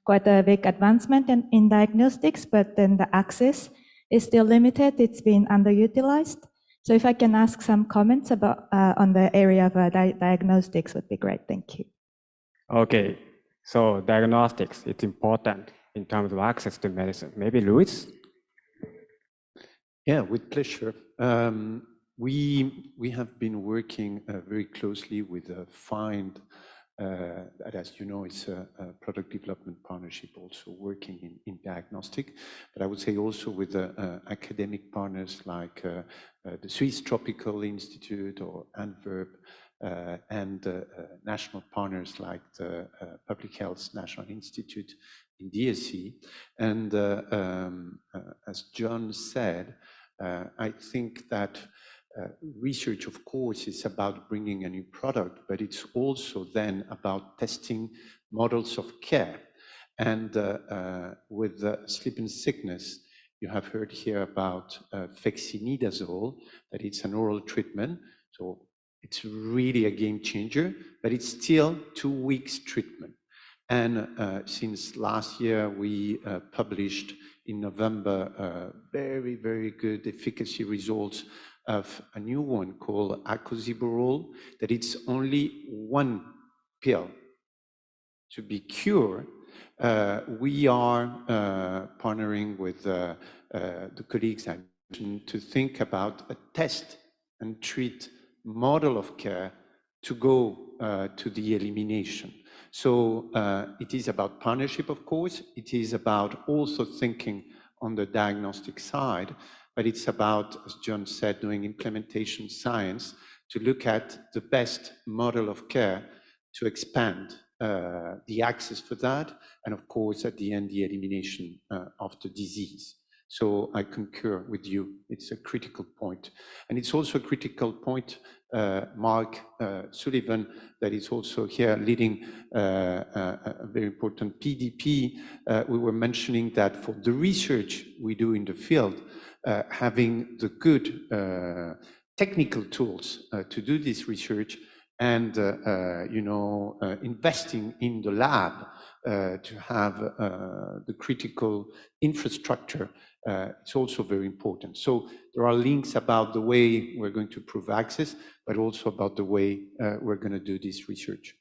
quite a big advancement in diagnostics, but then the access is still limited. It's been underutilized. So if I can ask some comments about on the area of diagnostics would be great. Thank you. Okay, so diagnostics, it's important in terms of access to medicine. Maybe Luis? Yeah, with pleasure. We have been working very closely with FIND, that, as you know, is a product development partnership, also working in diagnostic, but I would say also with academic partners like the Swiss Tropical Institute or Antwerp, and national partners like the Public Health National Institute in DSC. And as John said, I think that research, of course, is about bringing a new product, but it's also then about testing models of care. And with sleep and sickness, you have heard here about fexinidazole, that it's an oral treatment. So it's really a game changer, but it's still 2 weeks treatment. And since last year, we published in November very, very good efficacy results of a new one called acoziborole, that it's only 1 pill to be cured. We are partnering with the colleagues I mentioned to think about a test and treat model of care to go to the elimination. So it is about partnership, of course. It is about also thinking on the diagnostic side, but it's about, as John said, doing implementation science to look at the best model of care to expand the access for that, and of course, at the end, the elimination of the disease. So I concur with you. It's a critical point. And it's also a critical point, Mark Sullivan, that is also here leading a very important PDP. We were mentioning that for the research we do in the field, having the good technical tools to do this research and investing in the lab to have the critical infrastructure, it's also very important. So there are links about the way we're going to prove access, but also about the way we're going to do this research.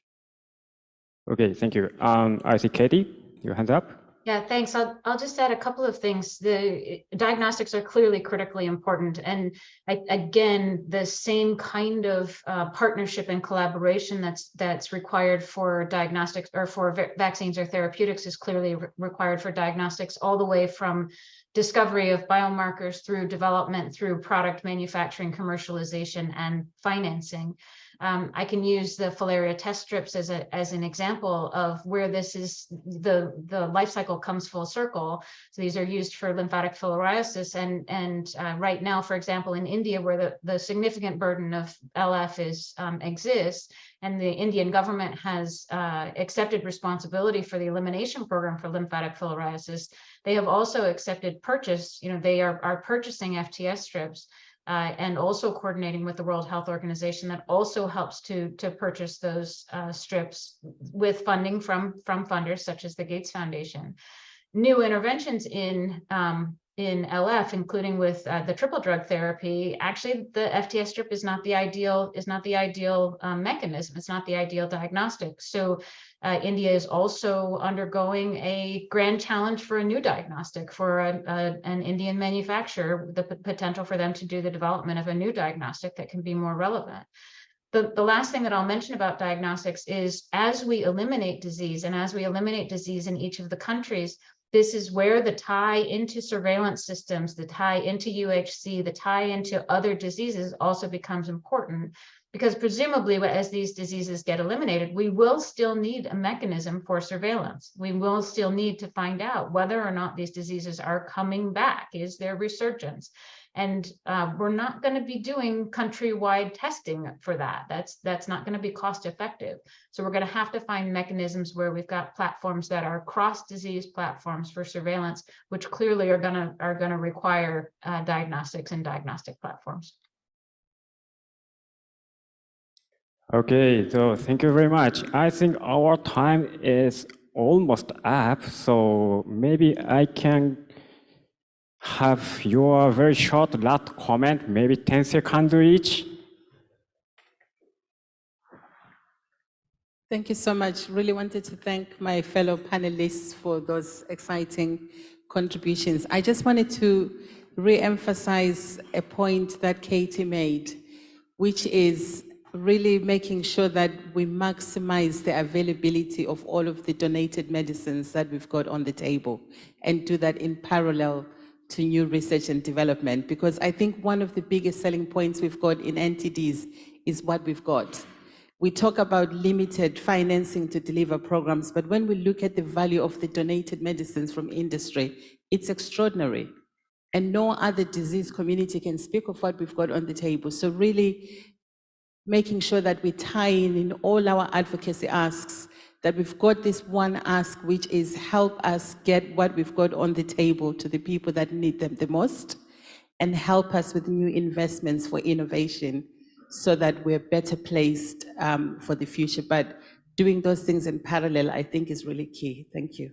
Okay, thank you. I see Katie, your hand up. Yeah, thanks. I'll just add a couple of things. The diagnostics are clearly critically important. And again, the same kind of partnership and collaboration that's required for diagnostics or for vaccines or therapeutics is clearly required for diagnostics, all the way from discovery of biomarkers through development, through product manufacturing, commercialization, and financing. I can use the filaria test strips as an example of where this is, the life cycle comes full circle. So these are used for lymphatic filariasis, and right now, for example, in India, where the significant burden of LF exists, and the Indian government has accepted responsibility for the elimination program for lymphatic filariasis, they have also accepted purchase. They are purchasing FTS strips. And also coordinating with the World Health Organization that also helps to purchase those strips with funding from funders such as the Gates Foundation. New interventions in LF, including with the triple drug therapy, actually the FTS strip is not the ideal mechanism. It's not the ideal diagnostic. So India is also undergoing a grand challenge for a new diagnostic for an Indian manufacturer, the potential for them to do the development of a new diagnostic that can be more relevant. The last thing that I'll mention about diagnostics is as we eliminate disease, and as we eliminate disease in each of the countries, this is where the tie into surveillance systems, the tie into UHC, the tie into other diseases also becomes important, because presumably as these diseases get eliminated, we will still need a mechanism for surveillance. We will still need to find out whether or not these diseases are coming back. Is there resurgence? And we're not going to be doing countrywide testing for that. That's not going to be cost effective. So we're going to have to find mechanisms where we've got platforms that are cross-disease platforms for surveillance, which clearly are going to require diagnostics and diagnostic platforms. Okay, so thank you very much. I think our time is almost up, so maybe I can have your very short last comment, maybe 10 seconds each. Thank you so much. Really wanted to thank my fellow panelists for those exciting contributions. I just wanted to re-emphasize a point that Katie made, which is really making sure that we maximize the availability of all of the donated medicines that we've got on the table, and do that in parallel to new research and development. Because I think one of the biggest selling points we've got in NTDs is what we've got. We talk about limited financing to deliver programs, but when we look at the value of the donated medicines from industry, it's extraordinary. And no other disease community can speak of what we've got on the table. So really making sure that we tie in all our advocacy asks, that we've got this one ask, which is help us get what we've got on the table to the people that need them the most, and help us with new investments for innovation so that we're better placed for the future. But doing those things in parallel, I think, is really key. Thank you.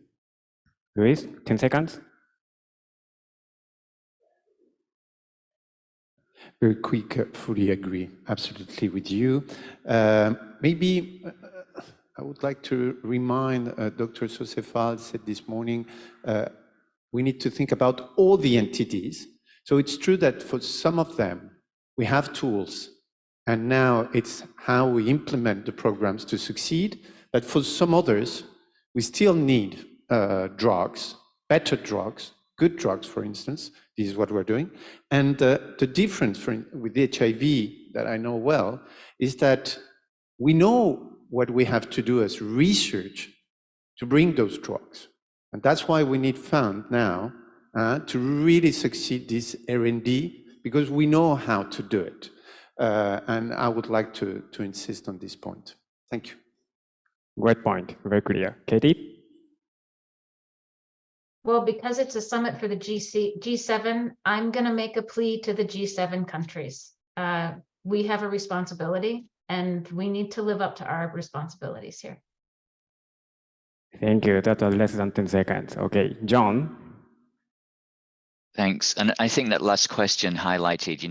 Luis, 10 seconds. Very quick, fully agree absolutely with you. Maybe I would like to remind Dr. Sosefal said this morning, we need to think about all the entities. So it's true that for some of them, we have tools, and now it's how we implement the programs to succeed. But for some others, we still need drugs, better drugs, good drugs, for instance. This is what we're doing. And the difference with HIV that I know well is that we know what we have to do as research to bring those drugs. And that's why we need fund now to really succeed this R&D, because we know how to do it. And I would like to insist on this point. Thank you. Great point, very clear. Katie? Well, because it's a summit for the G7, I'm going to make a plea to the G7 countries. We have a responsibility, and we need to live up to our responsibilities here. Thank you. That was less than 10 seconds. Okay, John? Thanks. And I think that last question highlighted,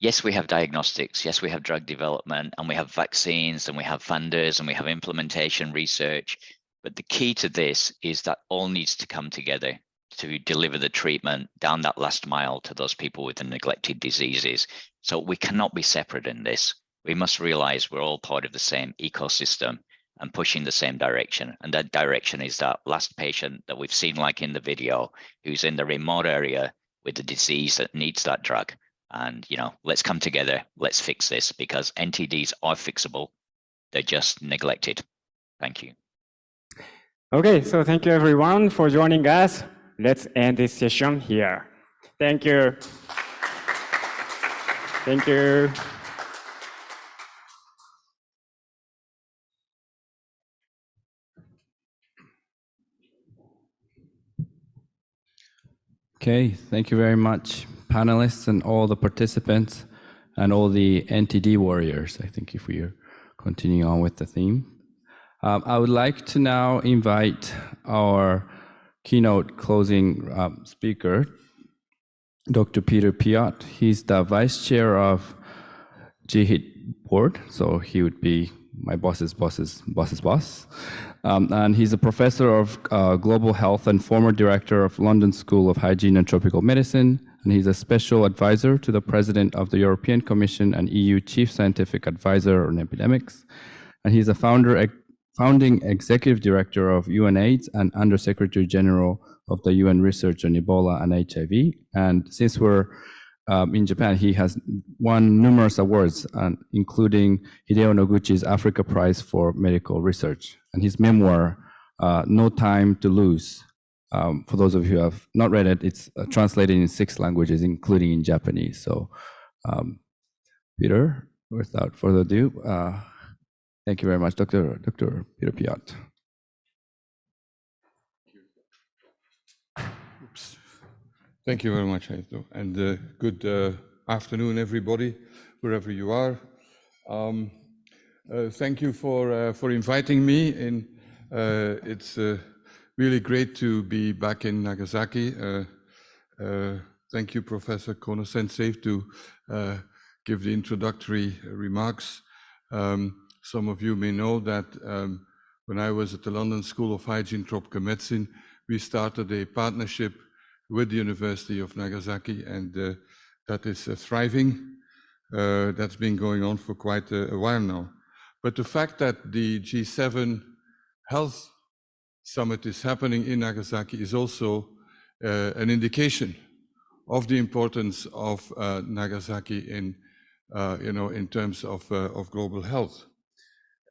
yes, we have diagnostics, yes, we have drug development, and we have vaccines, and we have funders, and we have implementation research. But the key to this is that all needs to come together to deliver the treatment down that last mile to those people with the neglected diseases. So we cannot be separate in this. We must realize we're all part of the same ecosystem and pushing the same direction. And that direction is that last patient that we've seen, like in the video, who's in the remote area with the disease that needs that drug. And, let's come together, let's fix this, because NTDs are fixable. They're just neglected. Thank you. Okay, so thank you everyone for joining us. Let's end this session here. Thank you. Thank you. Okay, thank you very much, panelists and all the participants and all the NTD warriors. I think if we are continuing on with the theme. I would like to now invite our keynote closing speaker, Dr. Peter Piot. He's the vice chair of GHIT board, so he would be my boss's boss's boss. And he's a professor of global health and former director of London School of Hygiene and Tropical Medicine. And he's a special advisor to the president of the European Commission and EU chief scientific advisor on epidemics. And he's a founding executive director of UNAIDS and Undersecretary General of the UN Research on Ebola and HIV. And since we're in Japan, he has won numerous awards, including Hideo Noguchi's Africa Prize for Medical Research. And his memoir, No Time to Lose, for those of you who have not read it, it's translated in 6 languages, including in Japanese. So, Peter, without further ado, thank you very much, Dr. Peter Piot. Oops. Thank you very much, Aito. And good afternoon, everybody, wherever you are. Thank you for inviting me. It's really great to be back in Nagasaki. Thank you, Professor Kono-sensei, to give the introductory remarks. Some of you may know that when I was at the London School of Hygiene and Tropical Medicine, we started a partnership with the University of Nagasaki, and that is thriving. That's been going on for quite a while now. But the fact that the G7 Health Summit is happening in Nagasaki is also an indication of the importance of Nagasaki in terms of global health.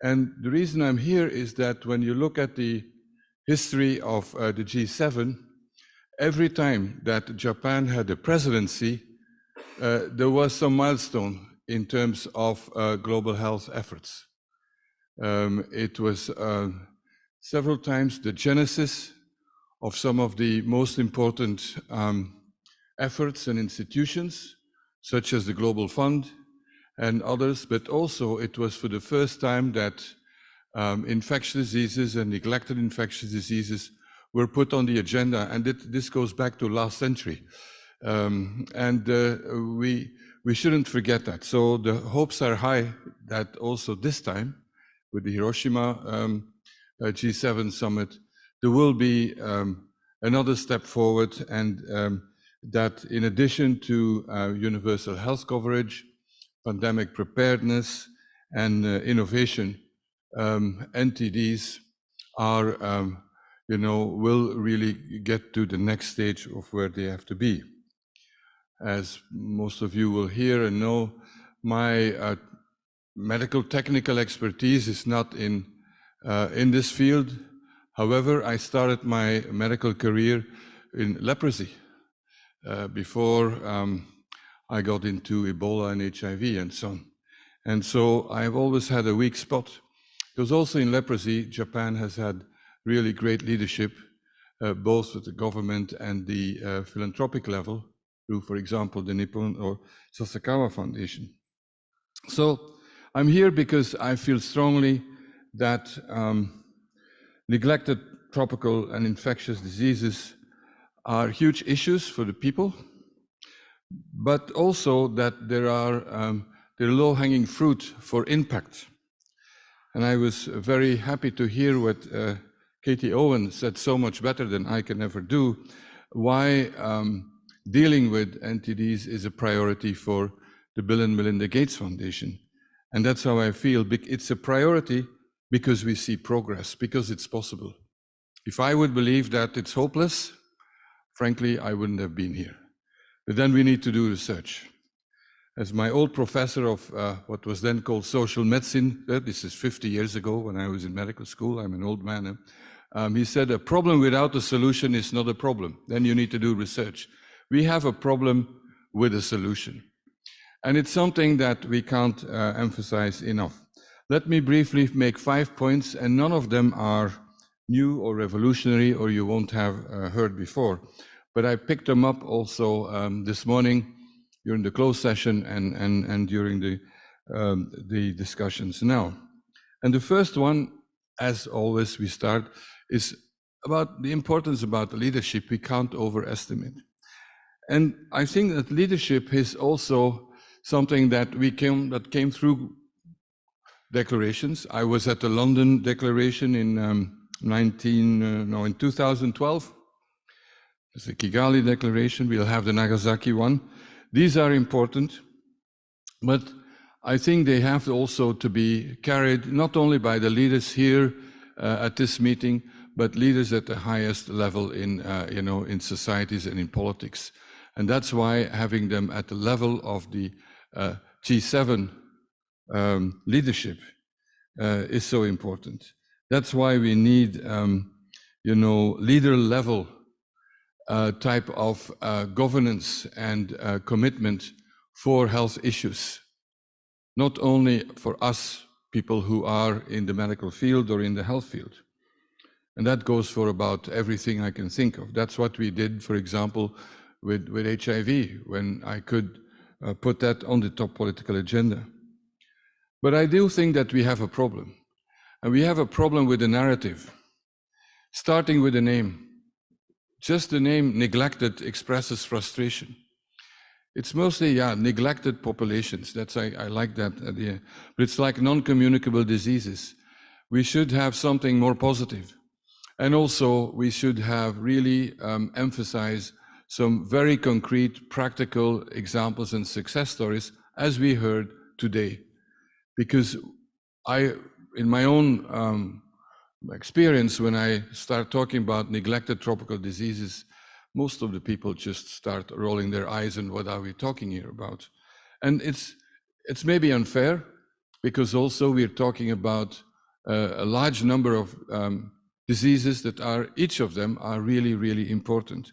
And the reason I'm here is that when you look at the history of the G7, every time that Japan had a presidency, there was some milestone in terms of global health efforts. It was several times the genesis of some of the most important efforts and institutions, such as the Global Fund and others, but also it was for the first time that infectious diseases and neglected infectious diseases were put on the agenda, and this goes back to last century. We shouldn't forget that. So the hopes are high that also this time, with the Hiroshima G7 summit, there will be another step forward, and that in addition to universal health coverage, pandemic preparedness, and innovation, NTDs are will really get to the next stage of where they have to be. As most of you will hear and know, my medical technical expertise is not in this field. However, I started my medical career in leprosy before I got into Ebola and HIV and so on. And so I've always had a weak spot, because also in leprosy, Japan has had really great leadership, both with the government and the philanthropic level, through, for example, the Nippon or Sasakawa Foundation. So I'm here because I feel strongly that neglected tropical and infectious diseases are huge issues for the people, but also that there are low-hanging fruit for impact. And I was very happy to hear what Katie Owen said so much better than I can ever do, why dealing with NTDs is a priority for the Bill and Melinda Gates Foundation. And that's how I feel. It's a priority because we see progress, because it's possible. If I would believe that it's hopeless, frankly, I wouldn't have been here. But then we need to do research. As my old professor of what was then called social medicine, this is 50 years ago when I was in medical school, I'm an old man, he said, a problem without a solution is not a problem. Then you need to do research. We have a problem with a solution. And it's something that we can't emphasize enough. Let me briefly make 5 points, and none of them are new or revolutionary or you won't have heard before. But I picked them up also this morning during the closed session and during the discussions now. And the first one, as always we start, is about the importance about leadership we can't overestimate. And I think that leadership is also something that came through declarations. I was at the London Declaration in 2012. There's the Kigali Declaration. We'll have the Nagasaki one. These are important, but I think they have also to be carried not only by the leaders here at this meeting, but leaders at the highest level in societies and in politics. And that's why having them at the level of the G7 leadership is so important. That's why we need, leader level type of governance and commitment for health issues. Not only for us, people who are in the medical field or in the health field. And that goes for about everything I can think of. That's what we did, for example, with HIV, when I could put that on the top political agenda. But I do think that we have a problem. And we have a problem with the narrative, starting with the name. Just the name neglected expresses frustration. It's mostly, neglected populations. I like that idea. But it's like non-communicable diseases. We should have something more positive. And also, we should have really emphasize some very concrete, practical examples and success stories, as we heard today. Because in my own experience, when I start talking about neglected tropical diseases, most of the people just start rolling their eyes and what are we talking here about? And it's maybe unfair, because also we're talking about a large number of diseases that each of them are really, really important.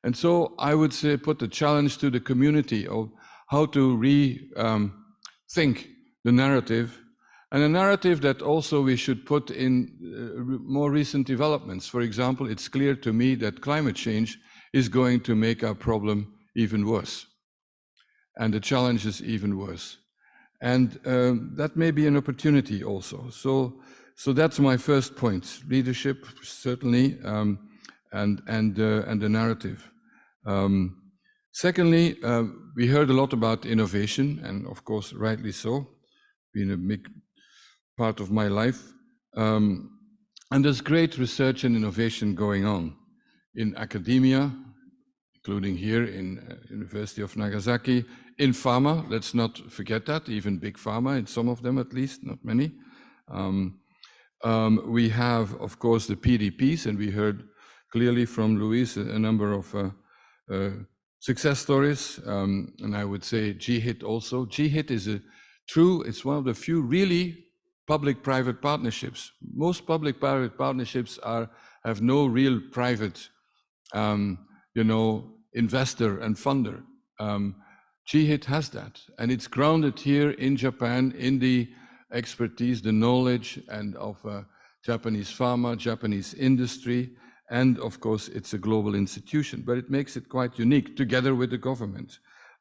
And so I would say put the challenge to the community of how to rethink the narrative, and a narrative that also we should put in more recent developments. For example, it's clear to me that climate change is going to make our problem even worse, and the challenge is even worse. And that may be an opportunity also. So that's my first point: leadership, certainly, and the narrative. Secondly, we heard a lot about innovation, and of course, rightly so, been a big part of my life. And there's great research and innovation going on in academia, including here in University of Nagasaki, in pharma, let's not forget that, even big pharma, in some of them at least, not many. We have, of course, the PDPs, and we heard clearly from Luis a number of success stories, and I would say GHIT also. GHIT is it's one of the few really public-private partnerships. Most public-private partnerships have no real private, investor and funder. GHIT has that, and it's grounded here in Japan in the expertise, the knowledge, and of Japanese pharma, Japanese industry, and of course it's a global institution, but it makes it quite unique together with the government.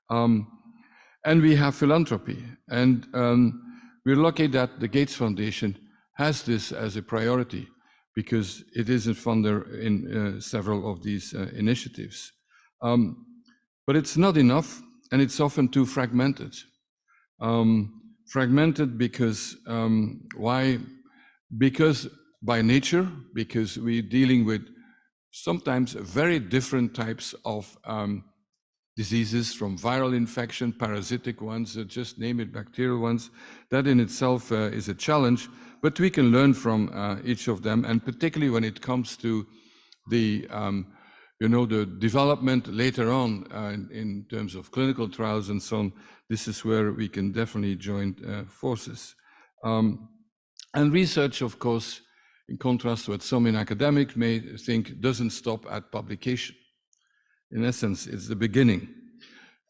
And we have philanthropy, and we're lucky that the Gates Foundation has this as a priority because it is a funder in several of these initiatives. But it's not enough, and it's often too fragmented. Fragmented because, why? Because by nature, because we're dealing with sometimes very different types of diseases, from viral infection, parasitic ones, just name it, bacterial ones. That in itself is a challenge, but we can learn from each of them, and particularly when it comes to the the development later on in terms of clinical trials and so on. This is where we can definitely join forces. And research, of course, in contrast to what some in academic may think, doesn't stop at publication. In essence, it's the beginning.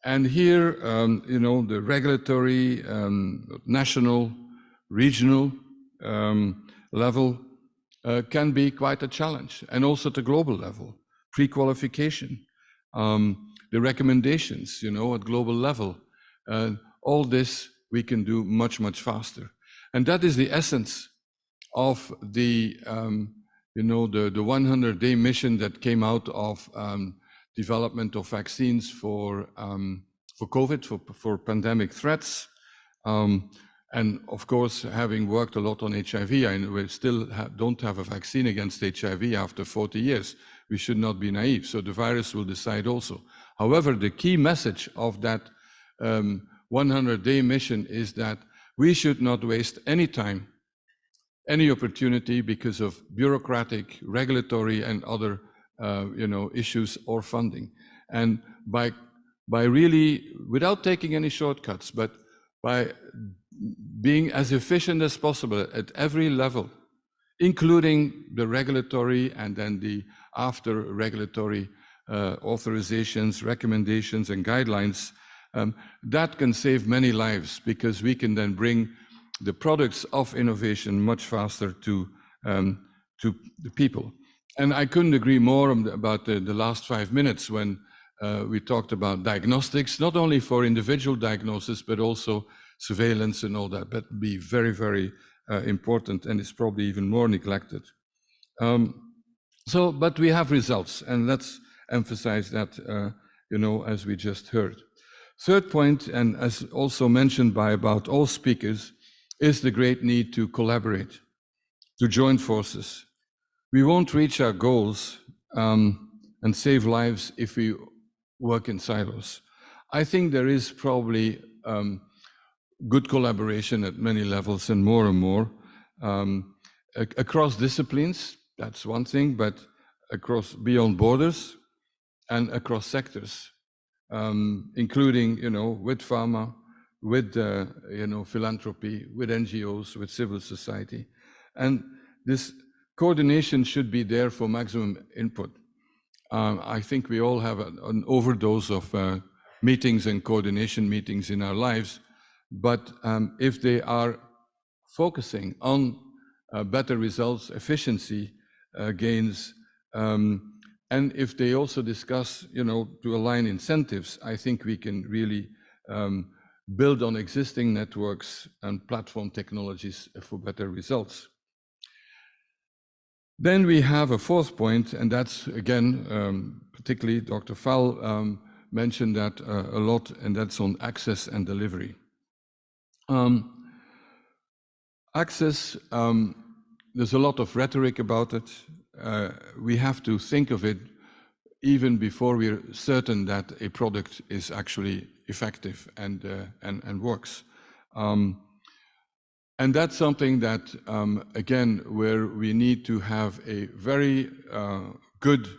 And here, the regulatory, national, regional level can be quite a challenge, and also at the global level. Pre-qualification, the recommendations, at global level. All this we can do much, much faster. And that is the essence of the 100-day mission that came out of development of vaccines for COVID, for pandemic threats. And of course, having worked a lot on HIV, and we still don't have a vaccine against HIV after 40 years. We should not be naive, so the virus will decide also. However, the key message of that 100-day mission is that we should not waste any time, any opportunity because of bureaucratic, regulatory, and other issues or funding. And by really, without taking any shortcuts, but by being as efficient as possible at every level, including the regulatory and then the after regulatory authorizations, recommendations, and guidelines, that can save many lives, because we can then bring the products of innovation much faster to the people. And I couldn't agree more about the last 5 minutes when we talked about diagnostics, not only for individual diagnosis, but also surveillance and all that. That would be very, very important, and it's probably even more neglected. But we have results, and let's emphasize that, as we just heard. Third point, and as also mentioned by about all speakers, is the great need to collaborate, to join forces. We won't reach our goals and save lives if we work in silos. I think there is probably good collaboration at many levels, and more across disciplines. That's one thing, but across beyond borders and across sectors, including with pharma, with philanthropy, with NGOs, with civil society, and this coordination should be there for maximum input. I think we all have an overdose of meetings and coordination meetings in our lives, but if they are focusing on better results, efficiency gains, and if they also discuss, to align incentives, I think we can really build on existing networks and platform technologies for better results. Then we have a fourth point, and that's, again, particularly Dr. Fall mentioned that a lot, and that's on access and delivery. Access, there's a lot of rhetoric about it. We have to think of it even before we're certain that a product is actually effective and works. And that's something that, again, where we need to have a very good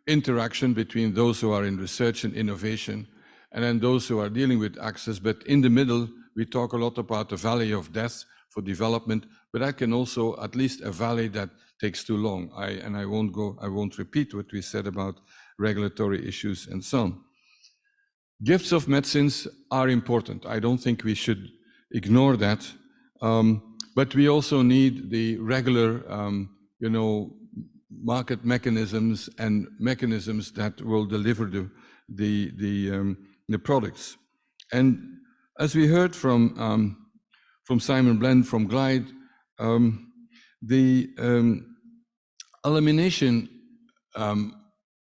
interaction between those who are in research and innovation, and then those who are dealing with access. But in the middle, we talk a lot about the valley of death for development, but that can also at least a valley that takes too long. I won't repeat what we said about regulatory issues and so on. Gifts of medicines are important. I don't think we should ignore that. But we also need the regular, market mechanisms and mechanisms that will deliver the products. And as we heard from Simon Blend from Glide, the elimination,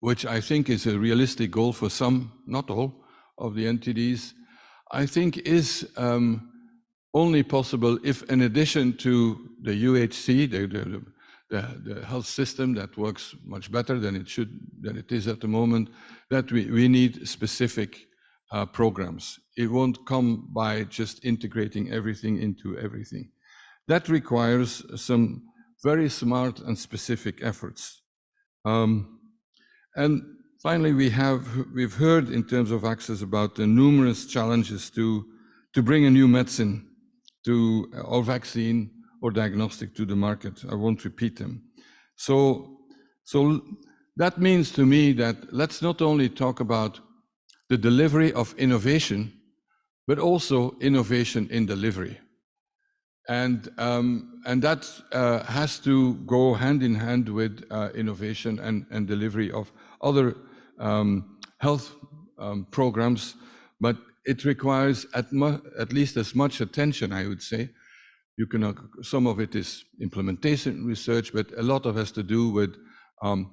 which I think is a realistic goal for some, not all, of the NTDs, I think is only possible if, in addition to the UHC, the health system that works much better than it is at the moment, that we need specific programs. It won't come by just integrating everything into everything. That requires some very smart and specific efforts. And finally, we've heard in terms of access about the numerous challenges to bring a new medicine or vaccine or diagnostic to the market. I won't repeat them. So that means to me that let's not only talk about the delivery of innovation, but also innovation in delivery. And that has to go hand in hand with innovation and delivery of other health programs, but it requires at least as much attention, I would say. Some of it is implementation research, but a lot of it has to do with,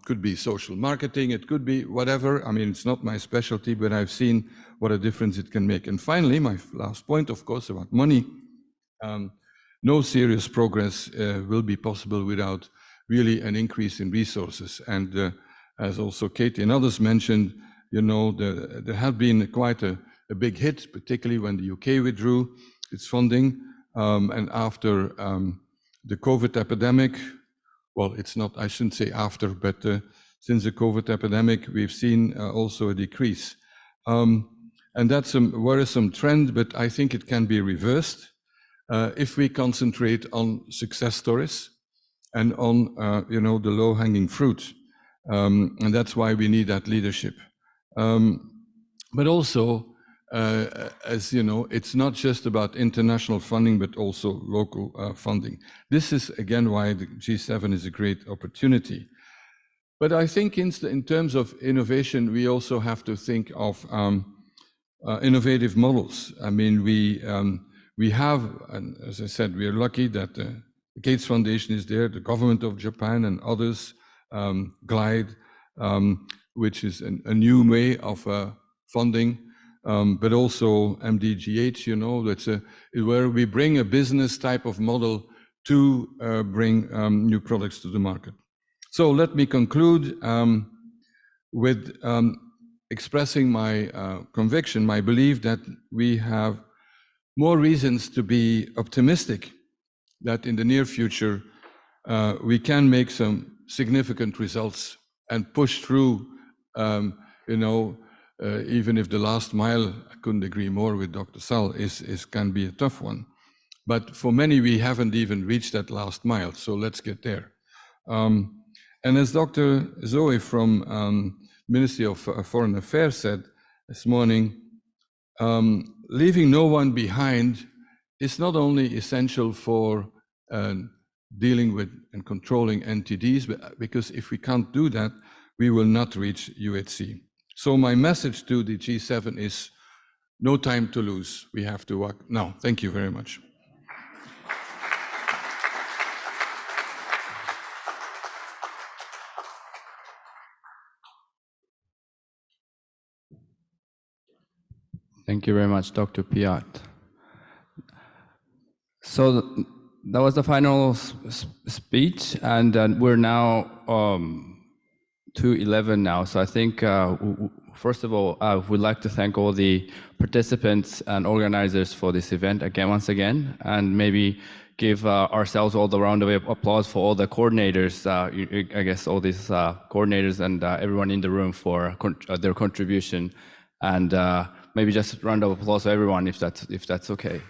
could be social marketing, it could be whatever. I mean, it's not my specialty, but I've seen what a difference it can make. And finally, my last point, of course, about money. No serious progress will be possible without really an increase in resources. And as also Katie and others mentioned, there have been quite a big hit, particularly when the UK withdrew its funding. And after the COVID epidemic, well, it's not, I shouldn't say after, but since the COVID epidemic, we've seen also a decrease. And that's a worrisome trend, but I think it can be reversed if we concentrate on success stories and on, the low-hanging fruit. And that's why we need that leadership. But also, as you know, it's not just about international funding, but also local funding. This is, again, why the G7 is a great opportunity. But I think in terms of innovation, we also have to think of innovative models. I mean, we have, and as I said, we are lucky that the Gates Foundation is there, the government of Japan and others, Glide, which is a new way of funding. But also MDGH, that's where we bring a business type of model to bring new products to the market. So let me conclude with expressing my conviction, my belief that we have more reasons to be optimistic that in the near future we can make some significant results and push through, even if the last mile, I couldn't agree more with Dr. Sal, can be a tough one. But for many, we haven't even reached that last mile, so let's get there. And as Dr. Zoe from Ministry of Foreign Affairs said this morning, leaving no one behind is not only essential for dealing with and controlling NTDs, but because if we can't do that, we will not reach UHC. So my message to the G7 is no time to lose. We have to work now. Thank you very much. Thank you very much, Dr. Piat. So that was the final speech, and we're now 2:11 now. So I think first of all, we'd like to thank all the participants and organizers for this event once again, and maybe give ourselves all the round of applause for all the coordinators, I guess all these coordinators and everyone in the room for their contribution, and maybe just a round of applause for everyone if that's okay.